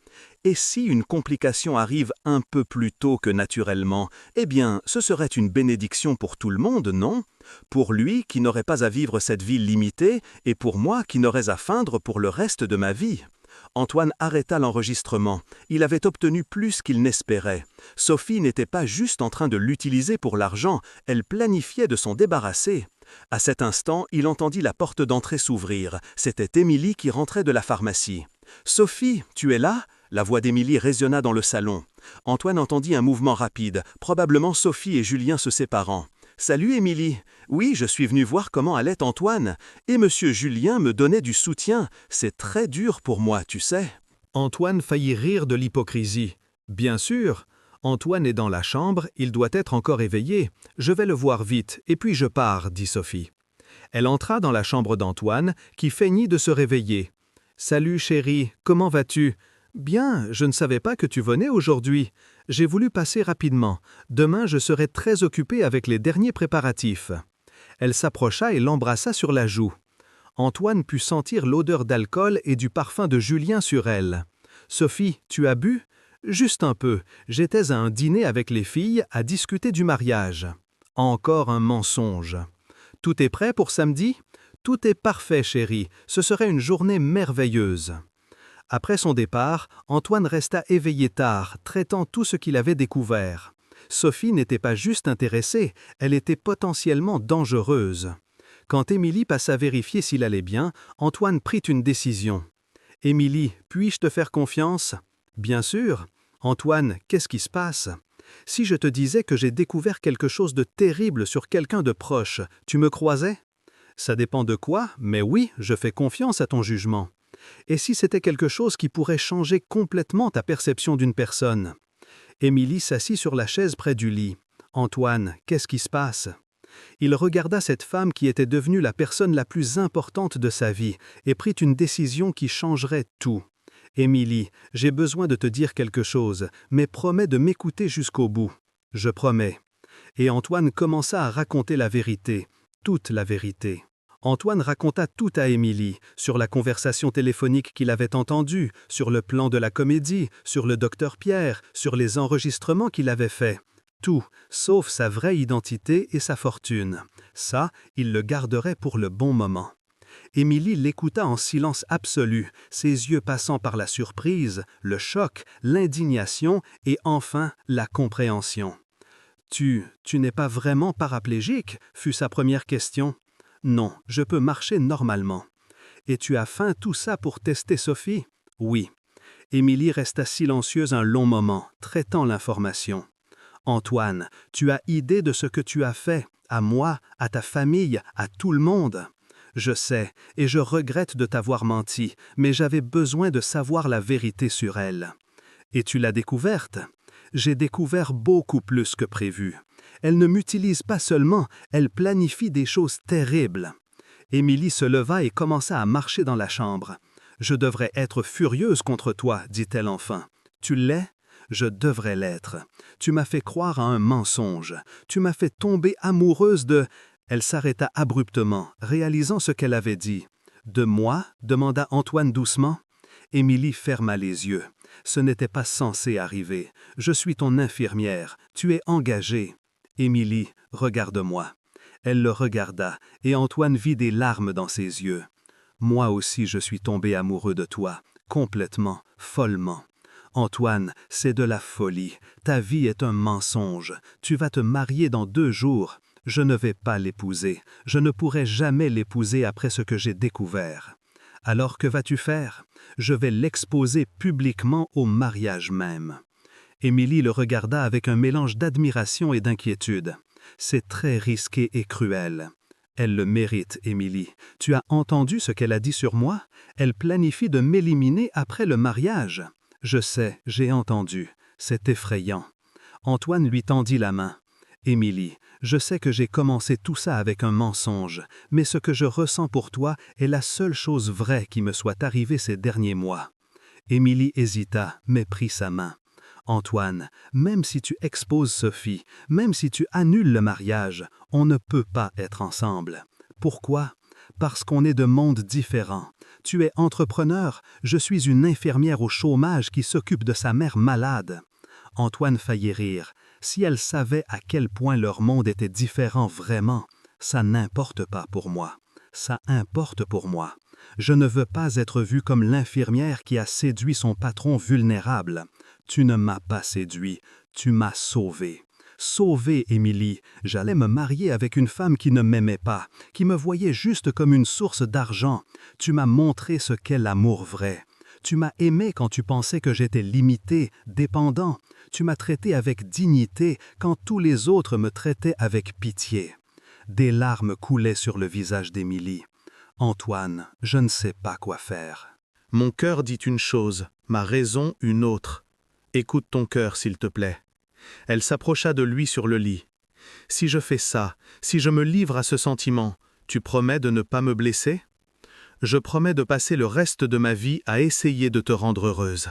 Et si une complication arrive un peu plus tôt que naturellement, eh bien, ce serait une bénédiction pour tout le monde, non? Pour lui qui n'aurait pas à vivre cette vie limitée, et pour moi qui n'aurais à feindre pour le reste de ma vie. Antoine arrêta l'enregistrement. Il avait obtenu plus qu'il n'espérait. Sophie n'était pas juste en train de l'utiliser pour l'argent, elle planifiait de s'en débarrasser. À cet instant, il entendit la porte d'entrée s'ouvrir. C'était Émilie qui rentrait de la pharmacie. « Sophie, tu es là ?» La voix d'Émilie résonna dans le salon. Antoine entendit un mouvement rapide, probablement Sophie et Julien se séparant. « Salut Émilie. Oui, je suis venu voir comment allait Antoine. Et monsieur Julien me donnait du soutien. C'est très dur pour moi, tu sais. » Antoine faillit rire de l'hypocrisie. « Bien sûr. Antoine est dans la chambre, il doit être encore éveillé. Je vais le voir vite, et puis je pars, dit Sophie. Elle entra dans la chambre d'Antoine, qui feignit de se réveiller. « Salut chérie, comment vas-tu ? » « Bien, je ne savais pas que tu venais aujourd'hui. J'ai voulu passer rapidement. Demain, je serai très occupée avec les derniers préparatifs. » Elle s'approcha et l'embrassa sur la joue. Antoine put sentir l'odeur d'alcool et du parfum de Julien sur elle. « Sophie, tu as bu ? » ?»« Juste un peu. J'étais à un dîner avec les filles à discuter du mariage. » Encore un mensonge. « Tout est prêt pour samedi ? » ?»« Tout est parfait, chérie. Ce serait une journée merveilleuse. » Après son départ, Antoine resta éveillé tard, traitant tout ce qu'il avait découvert. Sophie n'était pas juste intéressée, elle était potentiellement dangereuse. Quand Émilie passa vérifier s'il allait bien, Antoine prit une décision. « Émilie, puis-je te faire confiance ?»« Bien sûr. »« Antoine, qu'est-ce qui se passe ? Si je te disais que j'ai découvert quelque chose de terrible sur quelqu'un de proche, tu me croisais ? » ?»« Ça dépend de quoi, mais oui, je fais confiance à ton jugement. » Et si c'était quelque chose qui pourrait changer complètement ta perception d'une personne? Émilie s'assit sur la chaise près du lit. « Antoine, qu'est-ce qui se passe ?» Il regarda cette femme qui était devenue la personne la plus importante de sa vie et prit une décision qui changerait tout. « Émilie, j'ai besoin de te dire quelque chose, mais promets de m'écouter jusqu'au bout. »« Je promets. » Et Antoine commença à raconter la vérité, toute la vérité. Antoine raconta tout à Émilie, sur la conversation téléphonique qu'il avait entendue, sur le plan de la comédie, sur le docteur Pierre, sur les enregistrements qu'il avait faits. Tout, sauf sa vraie identité et sa fortune. Ça, il le garderait pour le bon moment. Émilie l'écouta en silence absolu, ses yeux passant par la surprise, le choc, l'indignation et enfin la compréhension. « Tu n'es pas vraiment paraplégique ?» fut sa première question. Non, je peux marcher normalement. Et tu as fait tout ça pour tester Sophie? Oui. Émilie resta silencieuse un long moment, traitant l'information. Antoine, tu as idée de ce que tu as fait, à moi, à ta famille, à tout le monde. Je sais, et je regrette de t'avoir menti, mais j'avais besoin de savoir la vérité sur elle. Et tu l'as découverte? J'ai découvert beaucoup plus que prévu. Elle ne m'utilise pas seulement, elle planifie des choses terribles. Émilie se leva et commença à marcher dans la chambre. « Je devrais être furieuse contre toi, dit-elle enfin. Tu l'es? Je devrais l'être. Tu m'as fait croire à un mensonge. Tu m'as fait tomber amoureuse de... » Elle s'arrêta abruptement, réalisant ce qu'elle avait dit. « De moi ?» demanda Antoine doucement. Émilie ferma les yeux. « Ce n'était pas censé arriver. Je suis ton infirmière. Tu es engagée. » « Émilie, regarde-moi. » Elle le regarda, et Antoine vit des larmes dans ses yeux. « Moi aussi je suis tombé amoureux de toi, complètement, follement. Antoine, c'est de la folie. Ta vie est un mensonge. Tu vas te marier dans 2 jours. Je ne vais pas l'épouser. Je ne pourrai jamais l'épouser après ce que j'ai découvert. Alors que vas-tu faire? Je vais l'exposer publiquement au mariage même. » Émilie le regarda avec un mélange d'admiration et d'inquiétude. « C'est très risqué et cruel. » « Elle le mérite, Émilie. Tu as entendu ce qu'elle a dit sur moi? Elle planifie de m'éliminer après le mariage. Je sais, j'ai entendu. C'est effrayant. Antoine lui tendit la main. Émilie, je sais que j'ai commencé tout ça avec un mensonge, mais ce que je ressens pour toi est la seule chose vraie qui me soit arrivée ces derniers mois. Émilie hésita, mais prit sa main. Antoine, même si tu exposes Sophie, même si tu annules le mariage, on ne peut pas être ensemble. Pourquoi? Parce qu'on est de mondes différents. Tu es entrepreneur, je suis une infirmière au chômage qui s'occupe de sa mère malade. Antoine faillit rire. Si elle savait à quel point leur monde était différent vraiment, ça n'importe pas pour moi. Ça importe pour moi. Je ne veux pas être vue comme l'infirmière qui a séduit son patron vulnérable. Tu ne m'as pas séduit, tu m'as sauvé. Sauvé, Émilie. J'allais me marier avec une femme qui ne m'aimait pas, qui me voyait juste comme une source d'argent. Tu m'as montré ce qu'est l'amour vrai. Tu m'as aimé quand tu pensais que j'étais limité, dépendant. Tu m'as traité avec dignité quand tous les autres me traitaient avec pitié. Des larmes coulaient sur le visage d'Émilie. Antoine, je ne sais pas quoi faire. Mon cœur dit une chose, ma raison une autre. Écoute ton cœur, s'il te plaît. Elle s'approcha de lui sur le lit. Si je fais ça, si je me livre à ce sentiment, tu promets de ne pas me blesser? Je promets de passer le reste de ma vie à essayer de te rendre heureuse.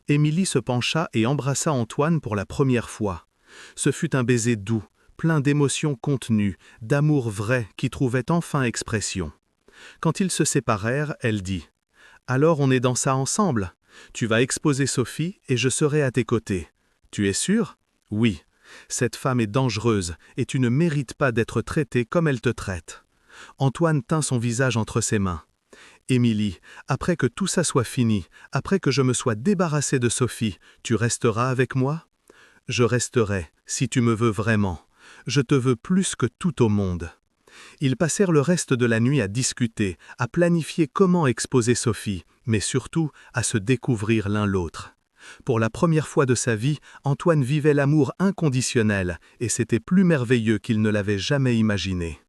Émilie se pencha et embrassa Antoine pour la première fois. Ce fut un baiser doux, plein d'émotions contenues, d'amour vrai qui trouvait enfin expression. Quand ils se séparèrent, elle dit « Alors on est dans ça ensemble. Tu vas exposer Sophie et je serai à tes côtés. Tu es sûr? Oui. Cette femme est dangereuse et tu ne mérites pas d'être traité comme elle te traite. » Antoine tint son visage entre ses mains. « Émilie, après que tout ça soit fini, après que je me sois débarrassé de Sophie, tu resteras avec moi? Je resterai, si tu me veux vraiment. Je te veux plus que tout au monde. » Ils passèrent le reste de la nuit à discuter, à planifier comment exposer Sophie, mais surtout à se découvrir l'un l'autre. Pour la première fois de sa vie, Antoine vivait l'amour inconditionnel, et c'était plus merveilleux qu'il ne l'avait jamais imaginé.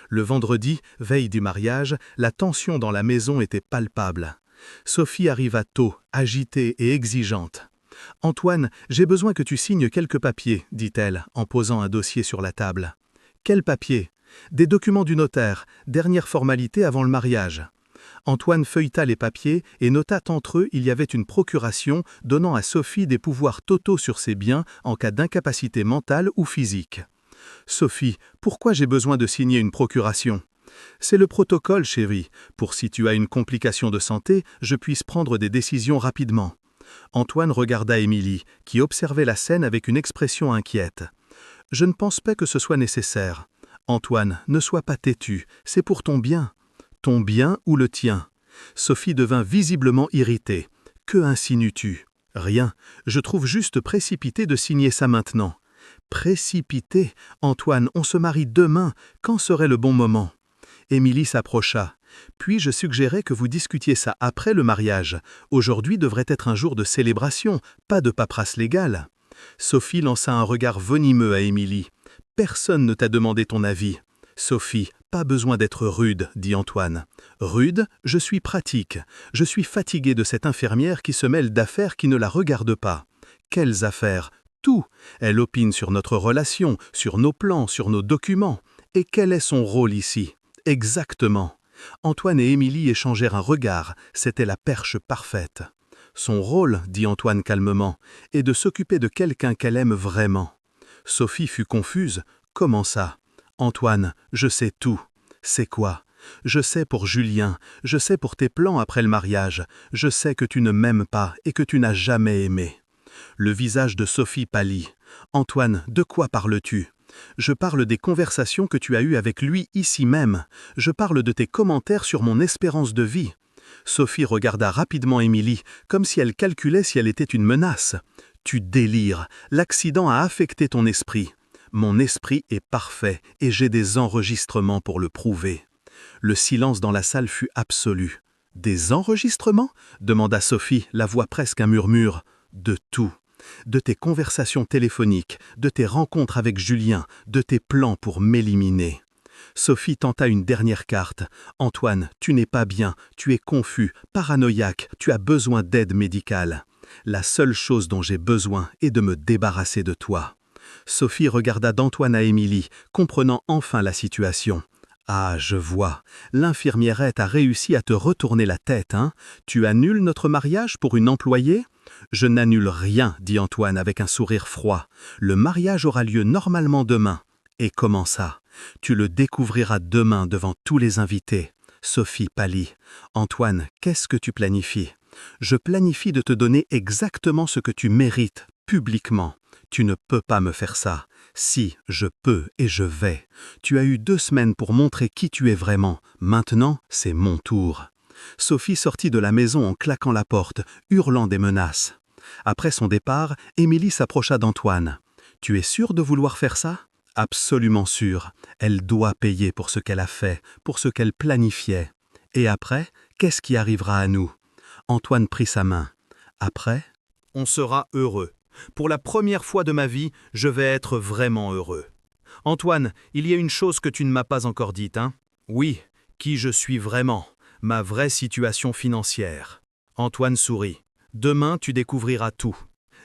Le vendredi, veille du mariage, la tension dans la maison était palpable. Sophie arriva tôt, agitée et exigeante. « Antoine, j'ai besoin que tu signes quelques papiers, dit-elle, en posant un dossier sur la table. « Quels papiers ? Des documents du notaire, dernière formalité avant le mariage. » Antoine feuilleta les papiers et nota qu'entre eux il y avait une procuration donnant à Sophie des pouvoirs totaux sur ses biens en cas d'incapacité mentale ou physique. « Sophie, pourquoi j'ai besoin de signer une procuration ? » « C'est le protocole, chérie, pour si tu as une complication de santé, je puisse prendre des décisions rapidement. » Antoine regarda Émilie, qui observait la scène avec une expression inquiète. « Je ne pense pas que ce soit nécessaire. Antoine, ne sois pas têtu, c'est pour ton bien. » « Ton bien ou le tien ?» Sophie devint visiblement irritée. « Que insinues-tu ? » ?»« Rien, je trouve juste précipité de signer ça maintenant. »« Précipité ? Antoine, on se marie demain, quand serait le bon moment ?» Émilie s'approcha. « Puis-je suggérais que vous discutiez ça après le mariage. Aujourd'hui devrait être un jour de célébration, pas de paperasse légale. » Sophie lança un regard venimeux à Émilie. « Personne ne t'a demandé ton avis. » « Sophie, pas besoin d'être rude, dit Antoine. Rude, je suis pratique. Je suis fatigué de cette infirmière qui se mêle d'affaires qui ne la regardent pas. Quelles affaires? Tout. Elle opine sur notre relation, sur nos plans, sur nos documents. Et quel est son rôle ici? Exactement. Antoine et Émilie échangèrent un regard. C'était la perche parfaite. Son rôle, dit Antoine calmement, est de s'occuper de quelqu'un qu'elle aime vraiment. Sophie fut confuse. Comment ça? Antoine, je sais tout. C'est quoi? Je sais pour Julien, je sais pour tes plans après le mariage, je sais que tu ne m'aimes pas et que tu n'as jamais aimé. Le visage de Sophie pâlit. Antoine, de quoi parles-tu? Je parle des conversations que tu as eues avec lui ici même. Je parle de tes commentaires sur mon espérance de vie. Sophie regarda rapidement Émilie, comme si elle calculait si elle était une menace. Tu délires, l'accident a affecté ton esprit. Mon esprit est parfait et j'ai des enregistrements pour le prouver. Le silence dans la salle fut absolu. « Des enregistrements ?» demanda Sophie, la voix presque un murmure. « De tout. De tes conversations téléphoniques, de tes rencontres avec Julien, de tes plans pour m'éliminer. » Sophie tenta une dernière carte. « Antoine, tu n'es pas bien, tu es confus, paranoïaque, tu as besoin d'aide médicale. » La seule chose dont j'ai besoin est de me débarrasser de toi. » Sophie regarda d'Antoine à Émilie, comprenant enfin la situation. « Ah, je vois. L'infirmierette a réussi à te retourner la tête, hein? Tu annules notre mariage pour une employée ?»« Je n'annule rien, » dit Antoine avec un sourire froid. « Le mariage aura lieu normalement demain. » « Et comment ça? Tu le découvriras demain devant tous les invités. » Sophie pâlit. « Antoine, qu'est-ce que tu planifies? » « Je planifie de te donner exactement ce que tu mérites, publiquement. Tu ne peux pas me faire ça. Si, je peux et je vais. Tu as eu 2 semaines pour montrer qui tu es vraiment. Maintenant, c'est mon tour. » Sophie sortit de la maison en claquant la porte, hurlant des menaces. Après son départ, Émilie s'approcha d'Antoine. « Tu es sûr de vouloir faire ça ? » « Absolument sûr. Elle doit payer pour ce qu'elle a fait, pour ce qu'elle planifiait. Et après, qu'est-ce qui arrivera à nous ?» Antoine prit sa main. « Après, on sera heureux. Pour la première fois de ma vie, je vais être vraiment heureux. » « Antoine, il y a une chose que tu ne m'as pas encore dite, hein ? » « Oui, qui je suis vraiment, ma vraie situation financière. » Antoine sourit. « Demain, tu découvriras tout.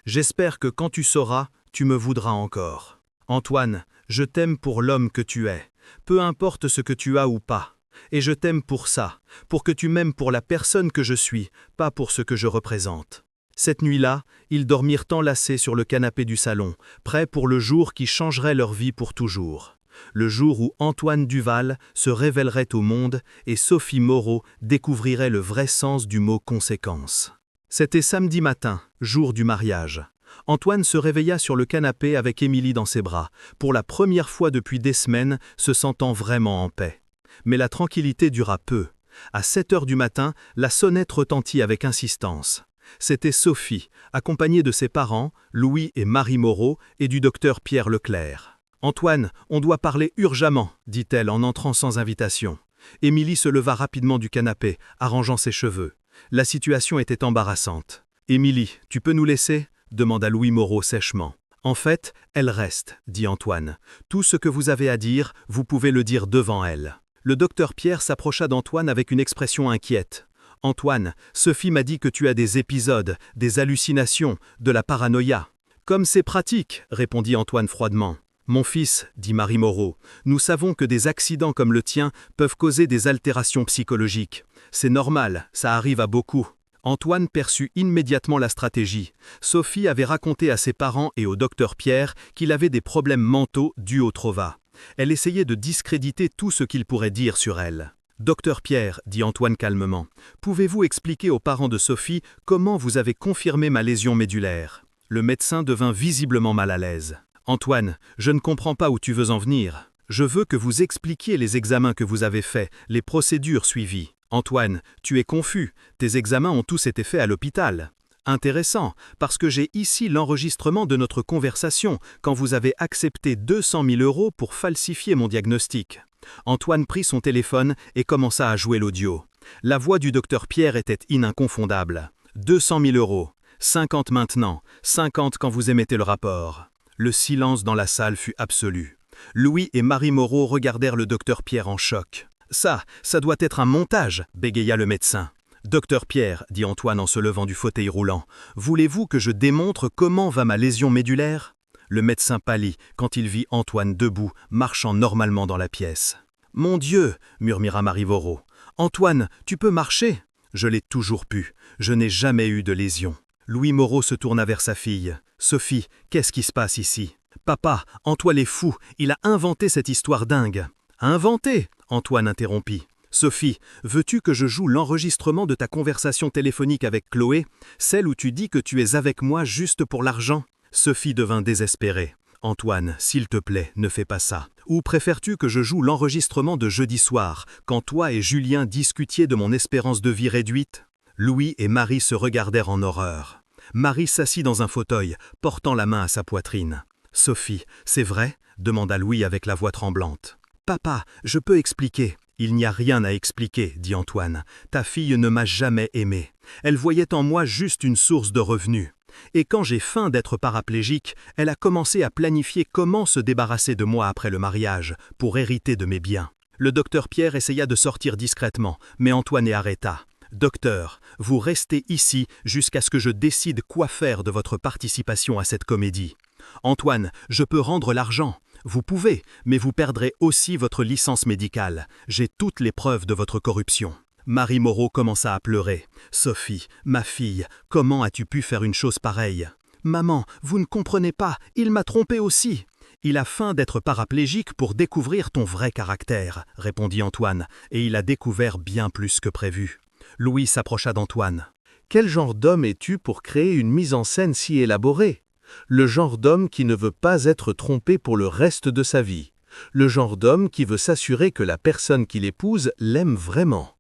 J'espère que quand tu sauras, tu me voudras encore. » « Antoine, je t'aime pour l'homme que tu es, peu importe ce que tu as ou pas. Et je t'aime pour ça, pour que tu m'aimes pour la personne que je suis, pas pour ce que je représente. » Cette nuit-là, ils dormirent enlacés sur le canapé du salon, prêts pour le jour qui changerait leur vie pour toujours. Le jour où Antoine Duval se révélerait au monde et Sophie Moreau découvrirait le vrai sens du mot « conséquence ». C'était samedi matin, jour du mariage. Antoine se réveilla sur le canapé avec Émilie dans ses bras, pour la première fois depuis des semaines, se sentant vraiment en paix. Mais la tranquillité dura peu. À 7 heures du matin, la sonnette retentit avec insistance. C'était Sophie, accompagnée de ses parents, Louis et Marie Moreau, et du docteur Pierre Leclerc. « Antoine, on doit parler urgemment, » dit-elle en entrant sans invitation. Émilie se leva rapidement du canapé, arrangeant ses cheveux. La situation était embarrassante. « Émilie, tu peux nous laisser ?» demanda Louis Moreau sèchement. « En fait, elle reste, » dit Antoine. « Tout ce que vous avez à dire, vous pouvez le dire devant elle. » Le docteur Pierre s'approcha d'Antoine avec une expression inquiète. « Antoine, Sophie m'a dit que tu as des épisodes, des hallucinations, de la paranoïa. »« Comme c'est pratique, » répondit Antoine froidement. « Mon fils, » dit Marie Moreau, « nous savons que des accidents comme le tien peuvent causer des altérations psychologiques. C'est normal, ça arrive à beaucoup. » Antoine perçut immédiatement la stratégie. Sophie avait raconté à ses parents et au docteur Pierre qu'il avait des problèmes mentaux dus au trova. Elle essayait de discréditer tout ce qu'il pourrait dire sur elle. « Docteur Pierre, » dit Antoine calmement, « pouvez-vous expliquer aux parents de Sophie comment vous avez confirmé ma lésion médulaire ?» Le médecin devint visiblement mal à l'aise. « Antoine, je ne comprends pas où tu veux en venir. Je veux que vous expliquiez les examens que vous avez faits, les procédures suivies. Antoine, tu es confus, tes examens ont tous été faits à l'hôpital. Intéressant, parce que j'ai ici l'enregistrement de notre conversation quand vous avez accepté 200 000 € pour falsifier mon diagnostic. » Antoine prit son téléphone et commença à jouer l'audio. La voix du docteur Pierre était ininconfondable. « 200 000 €, 50 maintenant, 50 quand vous émettez le rapport. » Le silence dans la salle fut absolu. Louis et Marie Moreau regardèrent le docteur Pierre en choc. « Ça doit être un montage, » bégaya le médecin. « Docteur Pierre, » dit Antoine en se levant du fauteuil roulant, « voulez-vous que je démontre comment va ma lésion médulaire ?» Le médecin pâlit quand il vit Antoine debout, marchant normalement dans la pièce. « Mon Dieu !» murmura Marie Moreau. « Antoine, tu peux marcher ?»« Je l'ai toujours pu. Je n'ai jamais eu de lésion. » Louis Moreau se tourna vers sa fille. « Sophie, qu'est-ce qui se passe ici ?»« Papa, Antoine est fou. Il a inventé cette histoire dingue. »« Inventé ?» Antoine interrompit. « Sophie, veux-tu que je joue l'enregistrement de ta conversation téléphonique avec Chloé, celle où tu dis que tu es avec moi juste pour l'argent ?» Sophie devint désespérée. « Antoine, s'il te plaît, ne fais pas ça. Ou préfères-tu que je joue l'enregistrement de jeudi soir, quand toi et Julien discutiez de mon espérance de vie réduite ?» Louis et Marie se regardèrent en horreur. Marie s'assit dans un fauteuil, portant la main à sa poitrine. « Sophie, c'est vrai ?» demanda Louis avec la voix tremblante. « Papa, je peux expliquer. » « Il n'y a rien à expliquer, » dit Antoine. « Ta fille ne m'a jamais aimé. Elle voyait en moi juste une source de revenus. Et quand j'ai feint d'être paraplégique, elle a commencé à planifier comment se débarrasser de moi après le mariage, pour hériter de mes biens. » Le docteur Pierre essaya de sortir discrètement, mais Antoine y arrêta. « Docteur, vous restez ici jusqu'à ce que je décide quoi faire de votre participation à cette comédie. Antoine, je peux rendre l'argent. Vous pouvez, mais vous perdrez aussi votre licence médicale. J'ai toutes les preuves de votre corruption. Marie Moreau commença à pleurer. Sophie, ma fille, comment as-tu pu faire une chose pareille? Maman, vous ne comprenez pas, il m'a trompé aussi. Il a faim d'être paraplégique pour découvrir ton vrai caractère, répondit Antoine, et il a découvert bien plus que prévu. Louis s'approcha d'Antoine. Quel genre d'homme es-tu pour créer une mise en scène si élaborée? Le genre d'homme qui ne veut pas être trompé pour le reste de sa vie. Le genre d'homme qui veut s'assurer que la personne qu'il épouse l'aime vraiment.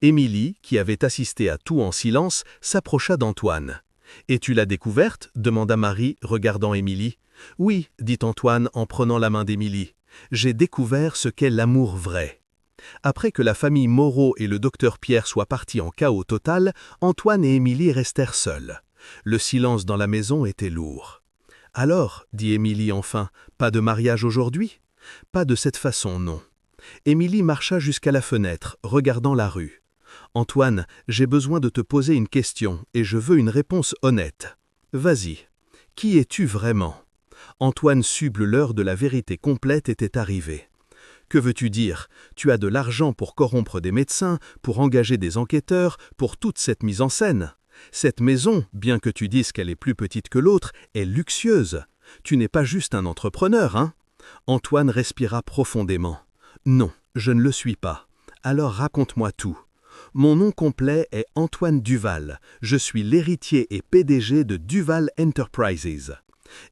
Émilie, qui avait assisté à tout en silence, s'approcha d'Antoine. « Et tu l'as découverte » demanda Marie, regardant Émilie. « Oui, dit Antoine en prenant la main d'Émilie. J'ai découvert ce qu'est l'amour vrai. » Après que la famille Moreau et le docteur Pierre soient partis en chaos total, Antoine et Émilie restèrent seuls. Le silence dans la maison était lourd. « Alors, dit Émilie enfin, pas de mariage aujourd'hui ? » « Pas de cette façon, non. » Émilie marcha jusqu'à la fenêtre, regardant la rue. « Antoine, j'ai besoin de te poser une question et je veux une réponse honnête. Vas-y. Qui es-tu vraiment ?» Antoine sut que l'heure de la vérité complète était arrivée. « Que veux-tu dire? Tu as de l'argent pour corrompre des médecins, pour engager des enquêteurs, pour toute cette mise en scène. Cette maison, bien que tu dises qu'elle est plus petite que l'autre, est luxueuse. Tu n'es pas juste un entrepreneur, hein ?» Antoine respira profondément. « Non, je ne le suis pas. Alors raconte-moi tout. Mon nom complet est Antoine Duval. Je suis l'héritier et PDG de Duval Enterprises. »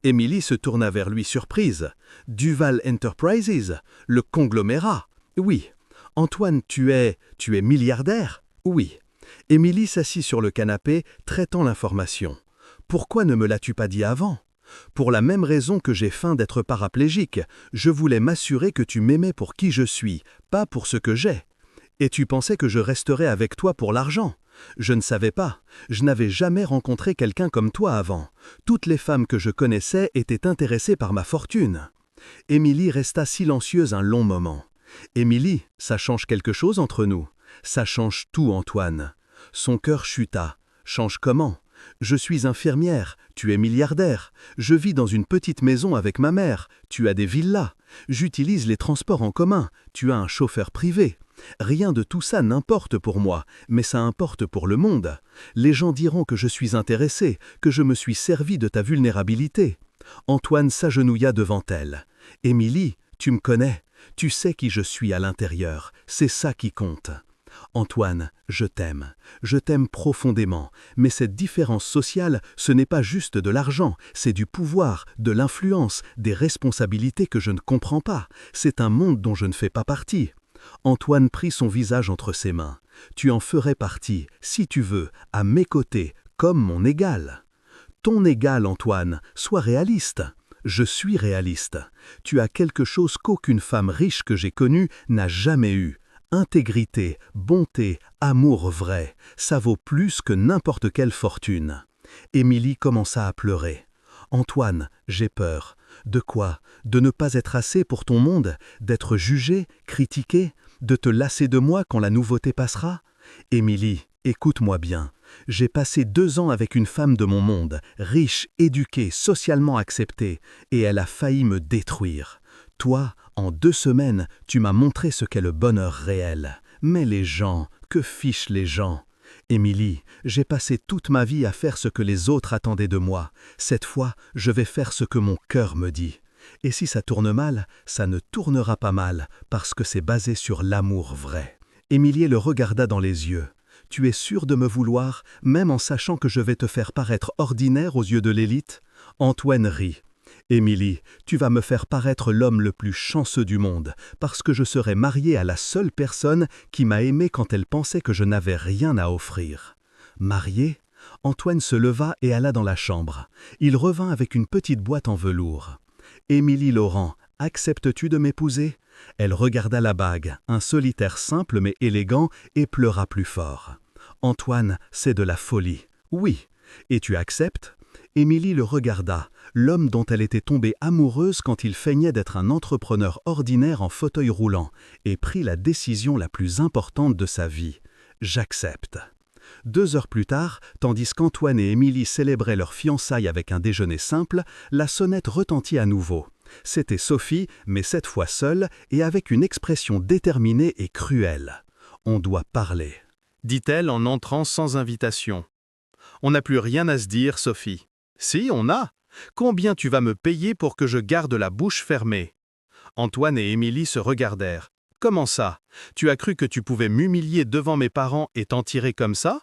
Émilie se tourna vers lui surprise. « Duval Enterprises? Le conglomérat? Oui. Antoine, tu es milliardaire? Oui. » Émilie s'assit sur le canapé, traitant l'information. « Pourquoi ne me l'as-tu pas dit avant? Pour la même raison que j'ai faim d'être paraplégique, je voulais m'assurer que tu m'aimais pour qui je suis, pas pour ce que j'ai. Et tu pensais que je resterais avec toi pour l'argent? Je ne savais pas. Je n'avais jamais rencontré quelqu'un comme toi avant. Toutes les femmes que je connaissais étaient intéressées par ma fortune. » Émilie resta silencieuse un long moment. « Émilie, ça change quelque chose entre nous? Ça change tout, Antoine. » Son cœur chuta. « Change comment? Je suis infirmière, tu es milliardaire. Je vis dans une petite maison avec ma mère, tu as des villas. J'utilise les transports en commun, tu as un chauffeur privé. Rien de tout ça n'importe pour moi, mais ça importe pour le monde. Les gens diront que je suis intéressé, que je me suis servi de ta vulnérabilité. » Antoine s'agenouilla devant elle. « Émilie, tu me connais, tu sais qui je suis à l'intérieur, c'est ça qui compte. » Antoine, je t'aime profondément, mais cette différence sociale, ce n'est pas juste de l'argent, c'est du pouvoir, de l'influence, des responsabilités que je ne comprends pas, c'est un monde dont je ne fais pas partie. Antoine prit son visage entre ses mains. Tu en ferais partie, si tu veux, à mes côtés, comme mon égal. Ton égal, Antoine, sois réaliste. Je suis réaliste. Tu as quelque chose qu'aucune femme riche que j'ai connue n'a jamais eu. Intégrité, bonté, amour vrai, ça vaut plus que n'importe quelle fortune. » Émilie commença à pleurer. « Antoine, j'ai peur. De quoi? De ne pas être assez pour ton monde? D'être jugé, critiqué? De te lasser de moi quand la nouveauté passera? Émilie, écoute-moi bien. J'ai passé 2 ans avec une femme de mon monde, riche, éduquée, socialement acceptée, et elle a failli me détruire. Toi, en 2 semaines, tu m'as montré ce qu'est le bonheur réel. Mais les gens, que fichent les gens? Émilie, j'ai passé toute ma vie à faire ce que les autres attendaient de moi. Cette fois, je vais faire ce que mon cœur me dit. Et si ça tourne mal, ça ne tournera pas mal, parce que c'est basé sur l'amour vrai. » Émilie le regarda dans les yeux. « Tu es sûr de me vouloir, même en sachant que je vais te faire paraître ordinaire aux yeux de l'élite ?» Antoine rit. « Émilie, tu vas me faire paraître l'homme le plus chanceux du monde, parce que je serai marié à la seule personne qui m'a aimé quand elle pensait que je n'avais rien à offrir. » Marié? Antoine se leva et alla dans la chambre. Il revint avec une petite boîte en velours. « Émilie Laurent, acceptes-tu de m'épouser ?» Elle regarda la bague, un solitaire simple mais élégant, et pleura plus fort. « Antoine, c'est de la folie. »« Oui. Et tu acceptes ?» Émilie le regarda, l'homme dont elle était tombée amoureuse quand il feignait d'être un entrepreneur ordinaire en fauteuil roulant, et prit la décision la plus importante de sa vie. J'accepte. 2 heures plus tard, tandis qu'Antoine et Émilie célébraient leur fiançailles avec un déjeuner simple, la sonnette retentit à nouveau. C'était Sophie, mais cette fois seule et avec une expression déterminée et cruelle. « On doit parler », dit-elle en entrant sans invitation. « On n'a plus rien à se dire, Sophie. »« Si, on a. Combien tu vas me payer pour que je garde la bouche fermée ?» Antoine et Émilie se regardèrent. « Comment ça? Tu as cru que tu pouvais m'humilier devant mes parents et t'en tirer comme ça?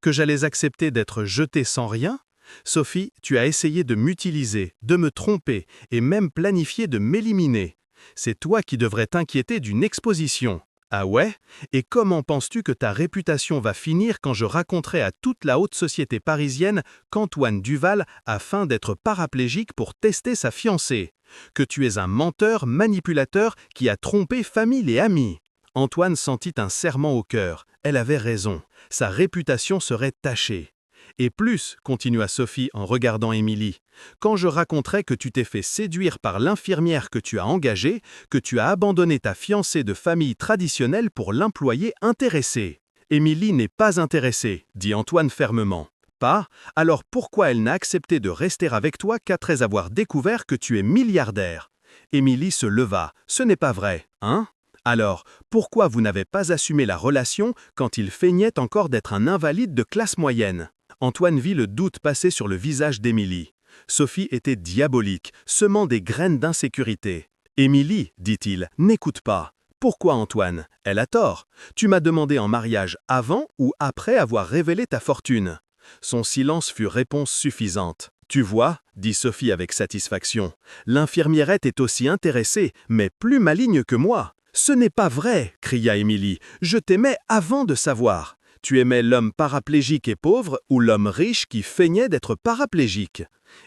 Que j'allais accepter d'être jetée sans rien? Sophie, tu as essayé de m'utiliser, de me tromper et même planifié de m'éliminer. C'est toi qui devrais t'inquiéter d'une exposition. Ah ouais? Et comment penses-tu que ta réputation va finir quand je raconterai à toute la haute société parisienne qu'Antoine Duval a feint d'être paraplégique pour tester sa fiancée? Que tu es un menteur, manipulateur qui a trompé famille et amis? Antoine sentit un serrement au cœur. Elle avait raison. Sa réputation serait tachée. Et plus, continua Sophie en regardant Émilie, quand je raconterai que tu t'es fait séduire par l'infirmière que tu as engagée, que tu as abandonné ta fiancée de famille traditionnelle pour l'employé intéressé. Émilie n'est pas intéressée, dit Antoine fermement. Pas? Alors pourquoi elle n'a accepté de rester avec toi qu'après avoir découvert que tu es milliardaire? Émilie se leva. Ce n'est pas vrai, hein? Alors, pourquoi vous n'avez pas assumé la relation quand il feignait encore d'être un invalide de classe moyenne? Antoine vit le doute passer sur le visage d'Émilie. Sophie était diabolique, semant des graines d'insécurité. « Émilie, dit-il, n'écoute pas. Pourquoi Antoine? Elle a tort. Tu m'as demandé en mariage avant ou après avoir révélé ta fortune. » Son silence fut réponse suffisante. « Tu vois, dit Sophie avec satisfaction, l'infirmiérette est aussi intéressée, mais plus maligne que moi. Ce n'est pas vrai, cria Émilie. Je t'aimais avant de savoir. Tu aimais l'homme paraplégique et pauvre ou l'homme riche qui feignait d'être paraplégique?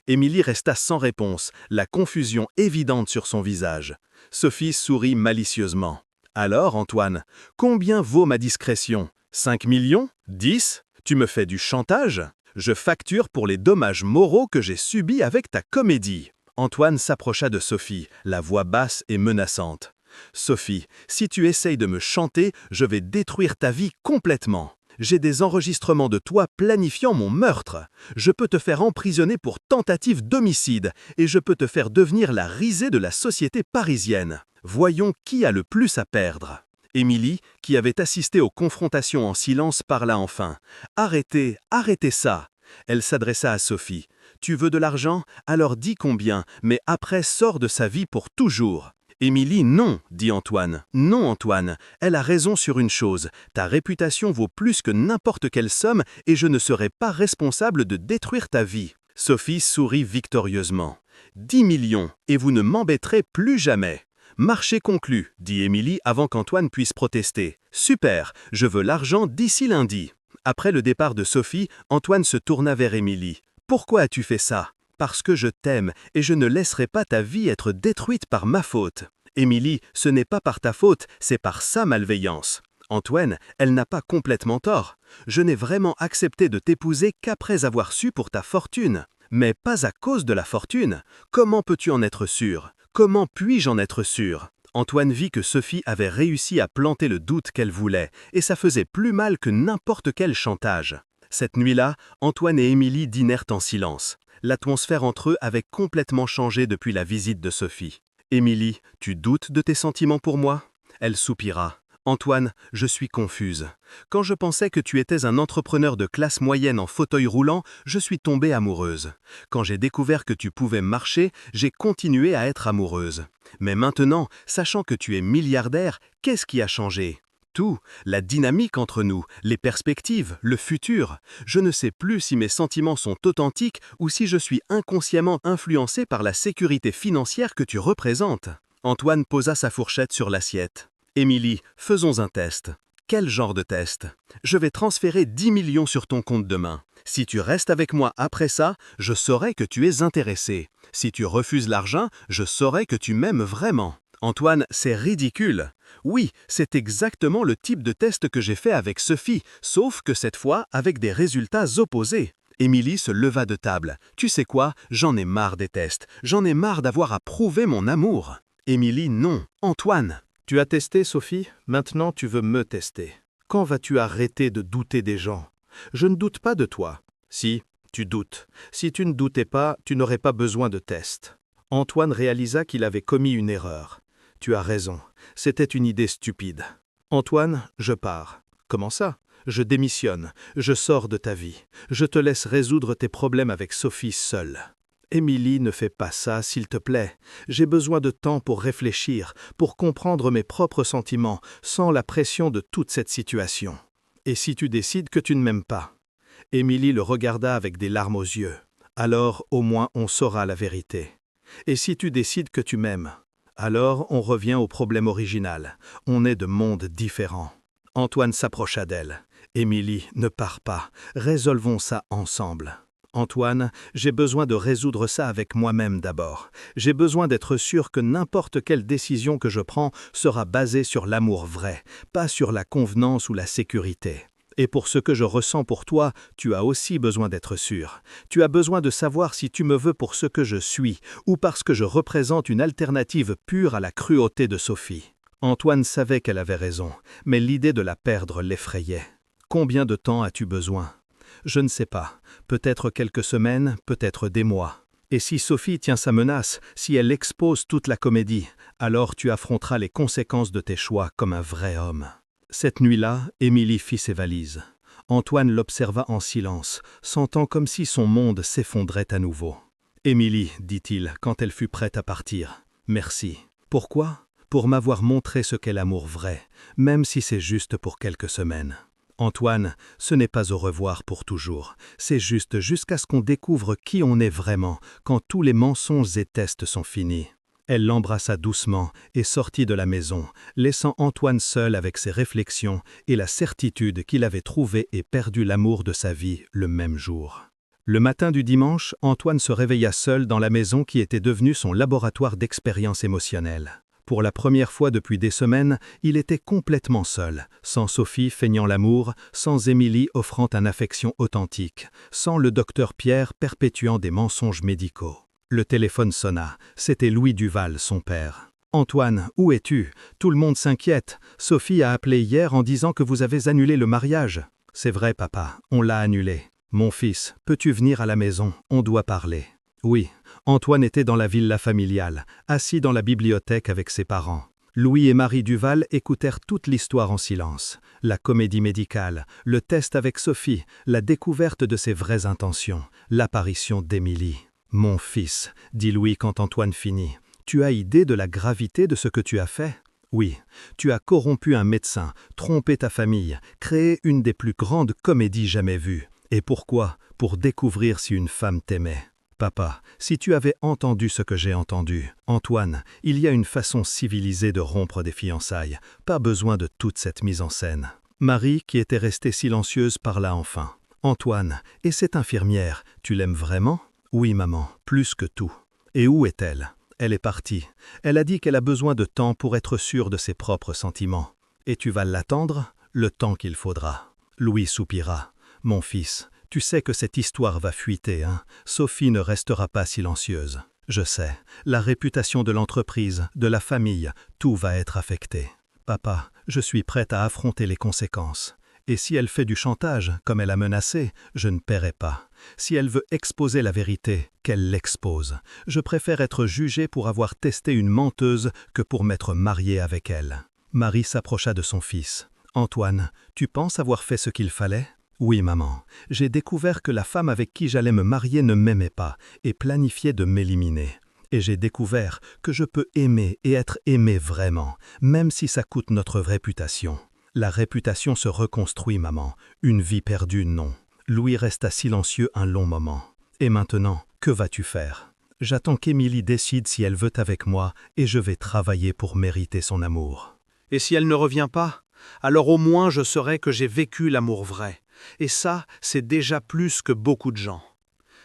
Émilie resta sans réponse, la confusion évidente sur son visage. Sophie sourit malicieusement. Alors, Antoine, combien vaut ma discrétion? 5 millions? 10? Tu me fais du chantage? Je facture pour les dommages moraux que j'ai subis avec ta comédie. Antoine s'approcha de Sophie, la voix basse et menaçante. Sophie, si tu essayes de me chanter, je vais détruire ta vie complètement. J'ai des enregistrements de toi planifiant mon meurtre. Je peux te faire emprisonner pour tentative d'homicide et je peux te faire devenir la risée de la société parisienne. Voyons qui a le plus à perdre. Émilie, qui avait assisté aux confrontations en silence, parla enfin. « Arrêtez, arrêtez ça !» Elle s'adressa à Sophie. « Tu veux de l'argent? Alors dis combien, mais après sors de sa vie pour toujours. » Émilie, non, dit Antoine. Non, Antoine, elle a raison sur une chose. Ta réputation vaut plus que n'importe quelle somme et je ne serai pas responsable de détruire ta vie. Sophie sourit victorieusement. 10 millions, et vous ne m'embêterez plus jamais. Marché conclu, dit Émilie avant qu'Antoine puisse protester. Super, je veux l'argent d'ici lundi. Après le départ de Sophie, Antoine se tourna vers Émilie. Pourquoi as-tu fait ça? Parce que je t'aime et je ne laisserai pas ta vie être détruite par ma faute. Émilie, ce n'est pas par ta faute, c'est par sa malveillance. Antoine, elle n'a pas complètement tort. Je n'ai vraiment accepté de t'épouser qu'après avoir su pour ta fortune. Mais pas à cause de la fortune. Comment peux-tu en être sûr? Comment puis-je en être sûr? Antoine vit que Sophie avait réussi à planter le doute qu'elle voulait, et ça faisait plus mal que n'importe quel chantage. Cette nuit-là, Antoine et Émilie dînèrent en silence. L'atmosphère entre eux avait complètement changé depuis la visite de Sophie. « Émilie, tu doutes de tes sentiments pour moi ?» Elle soupira. « Antoine, je suis confuse. Quand je pensais que tu étais un entrepreneur de classe moyenne en fauteuil roulant, je suis tombée amoureuse. Quand j'ai découvert que tu pouvais marcher, j'ai continué à être amoureuse. Mais maintenant, sachant que tu es milliardaire, qu'est-ce qui a changé ? Tout, la dynamique entre nous, les perspectives, le futur. Je ne sais plus si mes sentiments sont authentiques ou si je suis inconsciemment influencé par la sécurité financière que tu représentes. » Antoine posa sa fourchette sur l'assiette. « Émilie, faisons un test. » « Quel genre de test? Je vais transférer 10 millions sur ton compte demain. Si tu restes avec moi après ça, je saurai que tu es intéressé. Si tu refuses l'argent, je saurai que tu m'aimes vraiment. » Antoine, c'est ridicule. Oui, c'est exactement le type de test que j'ai fait avec Sophie, sauf que cette fois avec des résultats opposés. Émilie se leva de table. Tu sais quoi? J'en ai marre des tests. J'en ai marre d'avoir à prouver mon amour. Émilie, non. Antoine. Tu as testé, Sophie? Maintenant, tu veux me tester. Quand vas-tu arrêter de douter des gens? Je ne doute pas de toi. Si, tu doutes. Si tu ne doutais pas, tu n'aurais pas besoin de test. Antoine réalisa qu'il avait commis une erreur. Tu as raison, c'était une idée stupide. Antoine, je pars. Comment ça? Je démissionne, je sors de ta vie. Je te laisse résoudre tes problèmes avec Sophie seule. Émilie, ne fais pas ça, s'il te plaît. J'ai besoin de temps pour réfléchir, pour comprendre mes propres sentiments, sans la pression de toute cette situation. Et si tu décides que tu ne m'aimes pas? Émilie le regarda avec des larmes aux yeux. Alors, au moins, on saura la vérité. Et si tu décides que tu m'aimes? Alors, on revient au problème original. On est de mondes différents. Antoine s'approcha d'elle. Émilie, ne pars pas. Résolvons ça ensemble. Antoine, j'ai besoin de résoudre ça avec moi-même d'abord. J'ai besoin d'être sûr que n'importe quelle décision que je prends sera basée sur l'amour vrai, pas sur la convenance ou la sécurité. Et pour ce que je ressens pour toi, tu as aussi besoin d'être sûr. Tu as besoin de savoir si tu me veux pour ce que je suis, ou parce que je représente une alternative pure à la cruauté de Sophie. Antoine savait qu'elle avait raison, mais l'idée de la perdre l'effrayait. Combien de temps as-tu besoin? Je ne sais pas. Peut-être quelques semaines, peut-être des mois. Et si Sophie tient sa menace, si elle expose toute la comédie, alors tu affronteras les conséquences de tes choix comme un vrai homme. Cette nuit-là, Émilie fit ses valises. Antoine l'observa en silence, sentant comme si son monde s'effondrait à nouveau. « Émilie, dit-il, quand elle fut prête à partir, merci. Pourquoi? Pour m'avoir montré ce qu'est l'amour vrai, même si c'est juste pour quelques semaines. Antoine, ce n'est pas au revoir pour toujours, c'est juste jusqu'à ce qu'on découvre qui on est vraiment, quand tous les mensonges et tests sont finis. » Elle l'embrassa doucement et sortit de la maison, laissant Antoine seul avec ses réflexions et la certitude qu'il avait trouvé et perdu l'amour de sa vie le même jour. Le matin du dimanche, Antoine se réveilla seul dans la maison qui était devenue son laboratoire d'expérience émotionnelle. Pour la première fois depuis des semaines, il était complètement seul, sans Sophie feignant l'amour, sans Émilie offrant une affection authentique, sans le docteur Pierre perpétuant des mensonges médicaux. Le téléphone sonna, c'était Louis Duval, son père. « Antoine, où es-tu? Tout le monde s'inquiète. Sophie a appelé hier en disant que vous avez annulé le mariage. »« C'est vrai, papa, on l'a annulé. »« Mon fils, peux-tu venir à la maison? On doit parler. » Oui, Antoine était dans la villa familiale, assis dans la bibliothèque avec ses parents. Louis et Marie Duval écoutèrent toute l'histoire en silence. La comédie médicale, le test avec Sophie, la découverte de ses vraies intentions, l'apparition d'Émilie. « Mon fils, dit Louis quand Antoine finit, tu as idée de la gravité de ce que tu as fait? Oui, tu as corrompu un médecin, trompé ta famille, créé une des plus grandes comédies jamais vues. Et pourquoi? Pour découvrir si une femme t'aimait. Papa, si tu avais entendu ce que j'ai entendu, Antoine, il y a une façon civilisée de rompre des fiançailles, pas besoin de toute cette mise en scène. » Marie, qui était restée silencieuse, parla enfin. « Antoine, et cette infirmière, tu l'aimes vraiment? » « Oui, maman, plus que tout. »« Et où est-elle? » ?»« Elle est partie. Elle a dit qu'elle a besoin de temps pour être sûre de ses propres sentiments. »« Et tu vas l'attendre? Le temps qu'il faudra. » Louis soupira. « Mon fils, tu sais que cette histoire va fuiter, hein? Sophie ne restera pas silencieuse. Je sais, la réputation de l'entreprise, de la famille, tout va être affecté. Papa, je suis prête à affronter les conséquences. Et si elle fait du chantage, comme elle a menacé, je ne paierai pas. Si elle veut exposer la vérité, qu'elle l'expose. Je préfère être jugé pour avoir testé une menteuse que pour m'être marié avec elle. » Marie s'approcha de son fils. « Antoine, tu penses avoir fait ce qu'il fallait? » « Oui, maman. J'ai découvert que la femme avec qui j'allais me marier ne m'aimait pas et planifiait de m'éliminer. Et j'ai découvert que je peux aimer et être aimé vraiment, même si ça coûte notre réputation. La réputation se reconstruit, maman. Une vie perdue, non. » Louis resta silencieux un long moment. « Et maintenant, que vas-tu faire? » « J'attends qu'Émilie décide si elle veut avec moi et je vais travailler pour mériter son amour. »« Et si elle ne revient pas? Alors au moins je saurai que j'ai vécu l'amour vrai. Et ça, c'est déjà plus que beaucoup de gens. »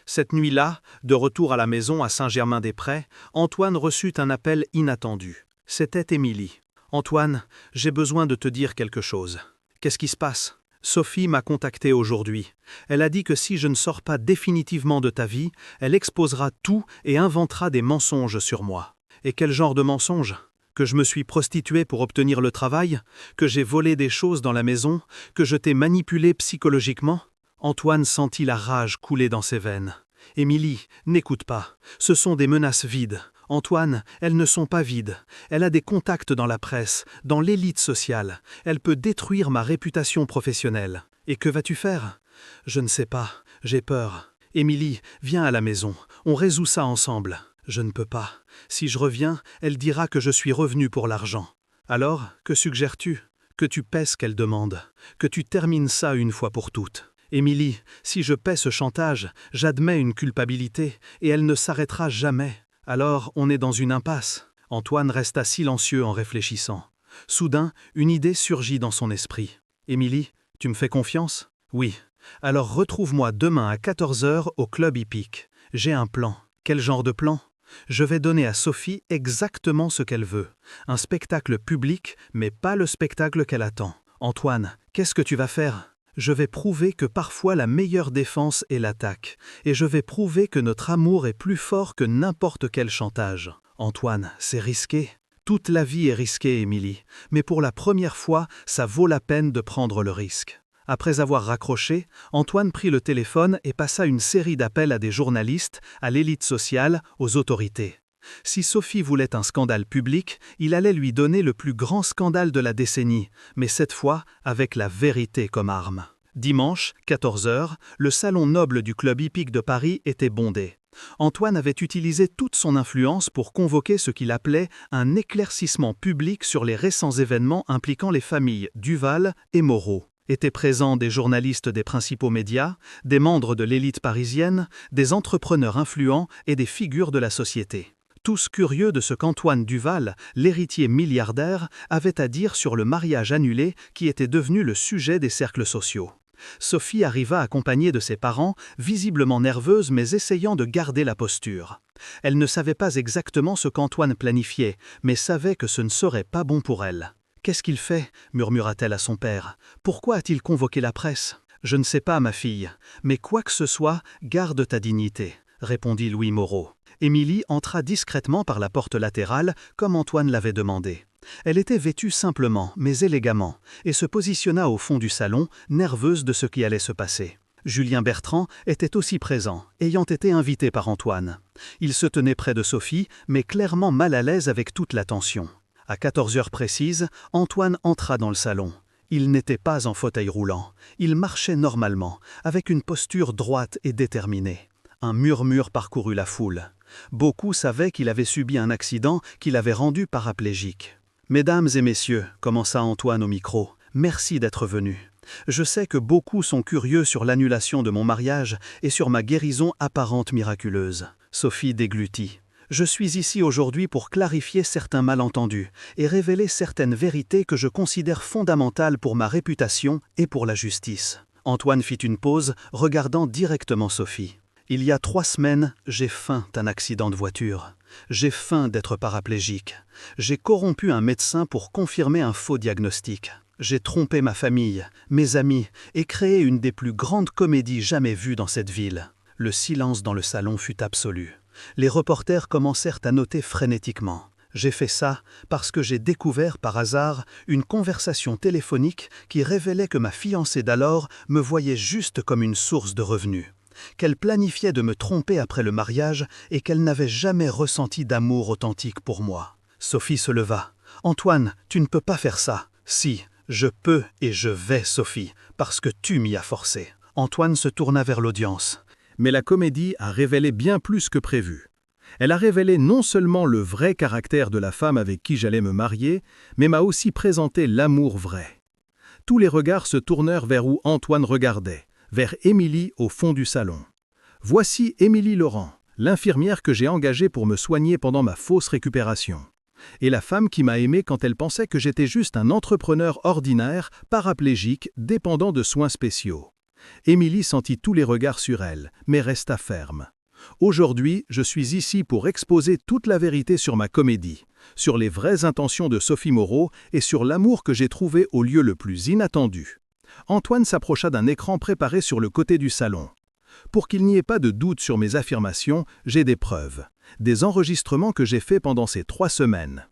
Cette nuit-là, de retour à la maison à Saint-Germain-des-Prés, Antoine reçut un appel inattendu. C'était Émilie. « Antoine, j'ai besoin de te dire quelque chose. »« Qu'est-ce qui se passe? » ?»« Sophie m'a contacté aujourd'hui. Elle a dit que si je ne sors pas définitivement de ta vie, elle exposera tout et inventera des mensonges sur moi. »« Et quel genre de mensonges? » ?»« Que je me suis prostituée pour obtenir le travail? Que j'ai volé des choses dans la maison? Que je t'ai manipulé psychologiquement? Antoine sentit la rage couler dans ses veines. Émilie, n'écoute pas. Ce sont des menaces vides. Antoine, elles ne sont pas vides. Elle a des contacts dans la presse, dans l'élite sociale. Elle peut détruire ma réputation professionnelle. Et que vas-tu faire? Je ne sais pas. J'ai peur. Émilie, viens à la maison. On résout ça ensemble. Je ne peux pas. Si je reviens, elle dira que je suis revenu pour l'argent. Alors, que suggères-tu? Que tu paies ce qu'elle demande. Que tu termines ça une fois pour toutes. Émilie, si je paie ce chantage, j'admets une culpabilité, et elle ne s'arrêtera jamais. Alors, on est dans une impasse. Antoine resta silencieux en réfléchissant. Soudain, une idée surgit dans son esprit. Émilie, tu me fais confiance? Oui. Alors retrouve-moi demain à 14 h au club hippique. J'ai un plan. Quel genre de plan? Je vais donner à Sophie exactement ce qu'elle veut. Un spectacle public, mais pas le spectacle qu'elle attend. Antoine, qu'est-ce que tu vas faire? Je vais prouver que parfois la meilleure défense est l'attaque. Et je vais prouver que notre amour est plus fort que n'importe quel chantage. Antoine, c'est risqué. Toute la vie est risquée, Émilie. Mais pour la première fois, ça vaut la peine de prendre le risque. Après avoir raccroché, Antoine prit le téléphone et passa une série d'appels à des journalistes, à l'élite sociale, aux autorités. Si Sophie voulait un scandale public, il allait lui donner le plus grand scandale de la décennie, mais cette fois avec la vérité comme arme. Dimanche, 14 h, le salon noble du club hippique de Paris était bondé. Antoine avait utilisé toute son influence pour convoquer ce qu'il appelait un éclaircissement public sur les récents événements impliquant les familles Duval et Moreau. Étaient présents des journalistes des principaux médias, des membres de l'élite parisienne, des entrepreneurs influents et des figures de la société. Tous curieux de ce qu'Antoine Duval, l'héritier milliardaire, avait à dire sur le mariage annulé qui était devenu le sujet des cercles sociaux. Sophie arriva accompagnée de ses parents, visiblement nerveuse mais essayant de garder la posture. Elle ne savait pas exactement ce qu'Antoine planifiait, mais savait que ce ne serait pas bon pour elle. « Qu'est-ce qu'il fait » murmura-t-elle à son père. « Pourquoi a-t-il convoqué la presse ?»« Je ne sais pas, ma fille, mais quoi que ce soit, garde ta dignité, » répondit Louis Moreau. Émilie entra discrètement par la porte latérale, comme Antoine l'avait demandé. Elle était vêtue simplement, mais élégamment, et se positionna au fond du salon, nerveuse de ce qui allait se passer. Julien Bertrand était aussi présent, ayant été invité par Antoine. Il se tenait près de Sophie, mais clairement mal à l'aise avec toute l'attention. À 14 h précises, Antoine entra dans le salon. Il n'était pas en fauteuil roulant. Il marchait normalement, avec une posture droite et déterminée. Un murmure parcourut la foule. Beaucoup savaient qu'il avait subi un accident qui l'avait rendu paraplégique. « Mesdames et messieurs, » commença Antoine au micro, « merci d'être venus. Je sais que beaucoup sont curieux sur l'annulation de mon mariage et sur ma guérison apparente miraculeuse. » Sophie déglutit. « Je suis ici aujourd'hui pour clarifier certains malentendus et révéler certaines vérités que je considère fondamentales pour ma réputation et pour la justice. » Antoine fit une pause, regardant directement Sophie. « Il y a 3 semaines, j'ai feint d'un accident de voiture. J'ai feint d'être paraplégique. J'ai corrompu un médecin pour confirmer un faux diagnostic. J'ai trompé ma famille, mes amis et créé une des plus grandes comédies jamais vues dans cette ville. » Le silence dans le salon fut absolu. Les reporters commencèrent à noter frénétiquement. J'ai fait ça parce que j'ai découvert par hasard une conversation téléphonique qui révélait que ma fiancée d'alors me voyait juste comme une source de revenus. Qu'elle planifiait de me tromper après le mariage et qu'elle n'avait jamais ressenti d'amour authentique pour moi. Sophie se leva. « Antoine, tu ne peux pas faire ça. »« Si, je peux et je vais, Sophie, parce que tu m'y as forcé. » Antoine se tourna vers l'audience. Mais la comédie a révélé bien plus que prévu. Elle a révélé non seulement le vrai caractère de la femme avec qui j'allais me marier, mais m'a aussi présenté l'amour vrai. Tous les regards se tournèrent vers où Antoine regardait, vers Émilie au fond du salon. Voici Émilie Laurent, l'infirmière que j'ai engagée pour me soigner pendant ma fausse récupération. Et la femme qui m'a aimé quand elle pensait que j'étais juste un entrepreneur ordinaire, paraplégique, dépendant de soins spéciaux. Émilie sentit tous les regards sur elle, mais resta ferme. Aujourd'hui, je suis ici pour exposer toute la vérité sur ma comédie, sur les vraies intentions de Sophie Moreau et sur l'amour que j'ai trouvé au lieu le plus inattendu. Antoine s'approcha d'un écran préparé sur le côté du salon. Pour qu'il n'y ait pas de doute sur mes affirmations, j'ai des preuves, des enregistrements que j'ai faits pendant ces 3 semaines.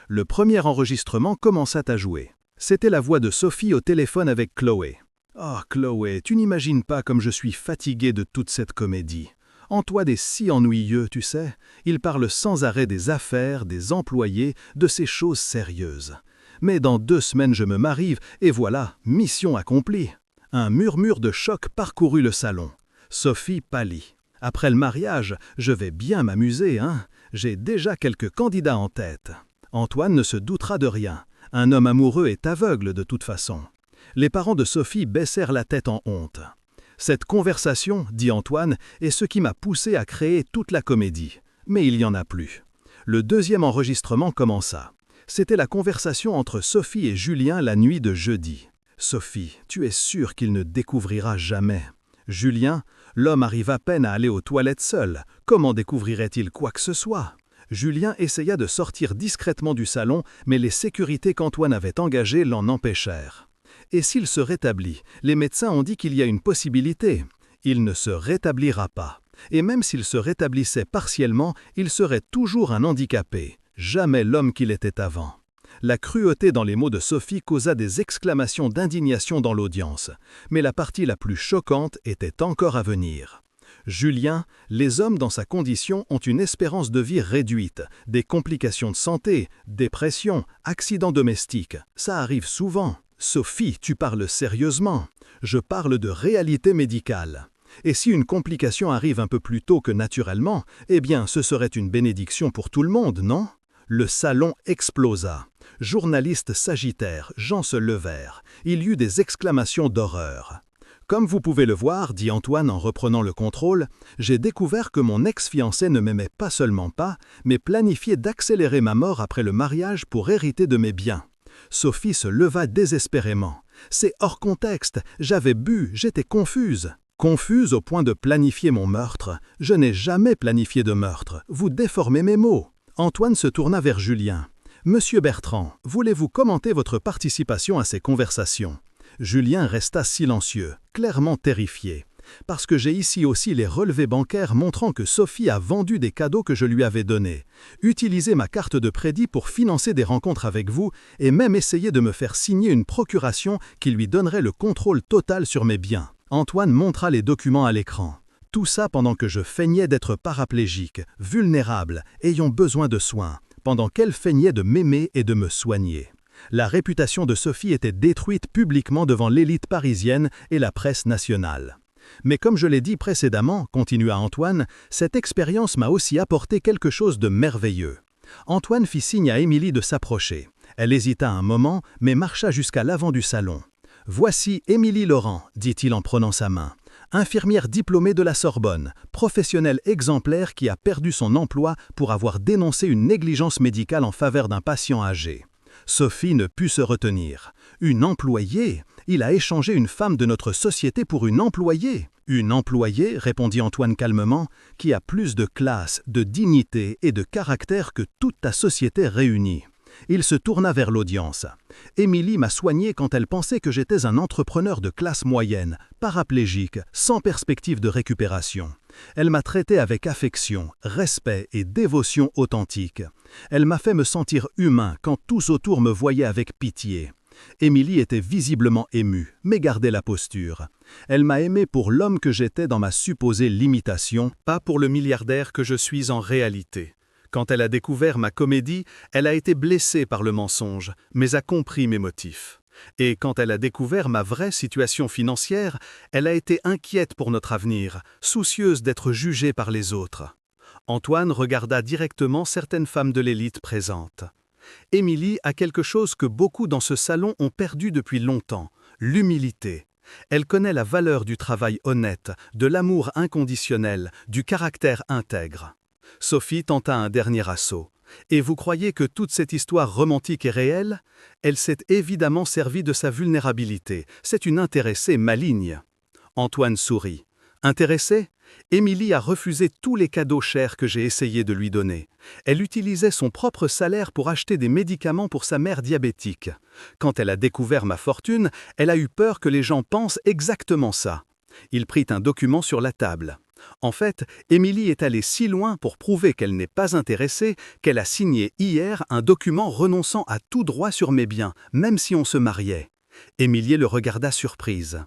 Le premier enregistrement commença à jouer. C'était la voix de Sophie au téléphone avec Chloé. « Oh, Chloé, tu n'imagines pas comme je suis fatigué de toute cette comédie. Antoine est si ennuyeux, tu sais. Il parle sans arrêt des affaires, des employés, de ces choses sérieuses. Mais dans 2 semaines je me marie, et voilà, mission accomplie. » Un murmure de choc parcourut le salon. Sophie pâlit. « Après le mariage, je vais bien m'amuser, hein. J'ai déjà quelques candidats en tête. » Antoine ne se doutera de rien. Un homme amoureux est aveugle de toute façon. Les parents de Sophie baissèrent la tête en honte. « Cette conversation, dit Antoine, est ce qui m'a poussé à créer toute la comédie. Mais il n'y en a plus. » Le deuxième enregistrement commença. C'était la conversation entre Sophie et Julien la nuit de jeudi. « Sophie, tu es sûre qu'il ne découvrira jamais. » Julien, l'homme arrive à peine à aller aux toilettes seul. Comment découvrirait-il quoi que ce soit? Julien essaya de sortir discrètement du salon, mais les sécurités qu'Antoine avait engagées l'en empêchèrent. Et s'il se rétablit, les médecins ont dit qu'il y a une possibilité. Il ne se rétablira pas. Et même s'il se rétablissait partiellement, il serait toujours un handicapé. Jamais l'homme qu'il était avant. La cruauté dans les mots de Sophie causa des exclamations d'indignation dans l'audience. Mais la partie la plus choquante était encore à venir. Julien, les hommes dans sa condition ont une espérance de vie réduite, des complications de santé, dépression, accidents domestiques. Ça arrive souvent. Sophie, tu parles sérieusement. Je parle de réalité médicale. Et si une complication arrive un peu plus tôt que naturellement, eh bien ce serait une bénédiction pour tout le monde, non? Le salon explosa. Journalistes sagittaires, gens se levèrent. Il y eut des exclamations d'horreur. « Comme vous pouvez le voir, dit Antoine en reprenant le contrôle, j'ai découvert que mon ex-fiancé ne m'aimait pas seulement pas, mais planifiait d'accélérer ma mort après le mariage pour hériter de mes biens. » Sophie se leva désespérément. « C'est hors contexte, j'avais bu, j'étais confuse. » Confuse au point de planifier mon meurtre. Je n'ai jamais planifié de meurtre. Vous déformez mes mots. Antoine se tourna vers Julien. « Monsieur Bertrand, voulez-vous commenter votre participation à ces conversations ?» Julien resta silencieux, clairement terrifié. « Parce que j'ai ici aussi les relevés bancaires montrant que Sophie a vendu des cadeaux que je lui avais donnés, utilisé ma carte de crédit pour financer des rencontres avec vous et même essayé de me faire signer une procuration qui lui donnerait le contrôle total sur mes biens. » Antoine montra les documents à l'écran. Tout ça pendant que je feignais d'être paraplégique, vulnérable, ayant besoin de soins, pendant qu'elle feignait de m'aimer et de me soigner. La réputation de Sophie était détruite publiquement devant l'élite parisienne et la presse nationale. Mais comme je l'ai dit précédemment, continua Antoine, cette expérience m'a aussi apporté quelque chose de merveilleux. Antoine fit signe à Émilie de s'approcher. Elle hésita un moment, mais marcha jusqu'à l'avant du salon. « Voici Émilie Laurent, dit-il en prenant sa main. Infirmière diplômée de la Sorbonne, professionnelle exemplaire qui a perdu son emploi pour avoir dénoncé une négligence médicale en faveur d'un patient âgé. » Sophie ne put se retenir. « Une employée? Il a échangé une femme de notre société pour une employée. » « Une employée, répondit Antoine calmement, qui a plus de classe, de dignité et de caractère que toute ta société réunie. » Il se tourna vers l'audience. « Émilie m'a soigné quand elle pensait que j'étais un entrepreneur de classe moyenne, paraplégique, sans perspective de récupération. Elle m'a traité avec affection, respect et dévotion authentique. Elle m'a fait me sentir humain quand tous autour me voyaient avec pitié. » Émilie était visiblement émue, mais gardait la posture. Elle m'a aimé pour l'homme que j'étais dans ma supposée limitation, pas pour le milliardaire que je suis en réalité. Quand elle a découvert ma comédie, elle a été blessée par le mensonge, mais a compris mes motifs. Et quand elle a découvert ma vraie situation financière, elle a été inquiète pour notre avenir, soucieuse d'être jugée par les autres. Antoine regarda directement certaines femmes de l'élite présentes. Émilie a quelque chose que beaucoup dans ce salon ont perdu depuis longtemps, l'humilité. Elle connaît la valeur du travail honnête, de l'amour inconditionnel, du caractère intègre. Sophie tenta un dernier assaut. « Et vous croyez que toute cette histoire romantique est réelle? Elle s'est évidemment servie de sa vulnérabilité. C'est une intéressée maligne. » Antoine sourit. « Intéressée? Émilie a refusé tous les cadeaux chers que j'ai essayé de lui donner. Elle utilisait son propre salaire pour acheter des médicaments pour sa mère diabétique. Quand elle a découvert ma fortune, elle a eu peur que les gens pensent exactement ça. » Il prit un document sur la table. En fait, Émilie est allée si loin pour prouver qu'elle n'est pas intéressée qu'elle a signé hier un document renonçant à tout droit sur mes biens, même si on se mariait. Émilie le regarda surprise.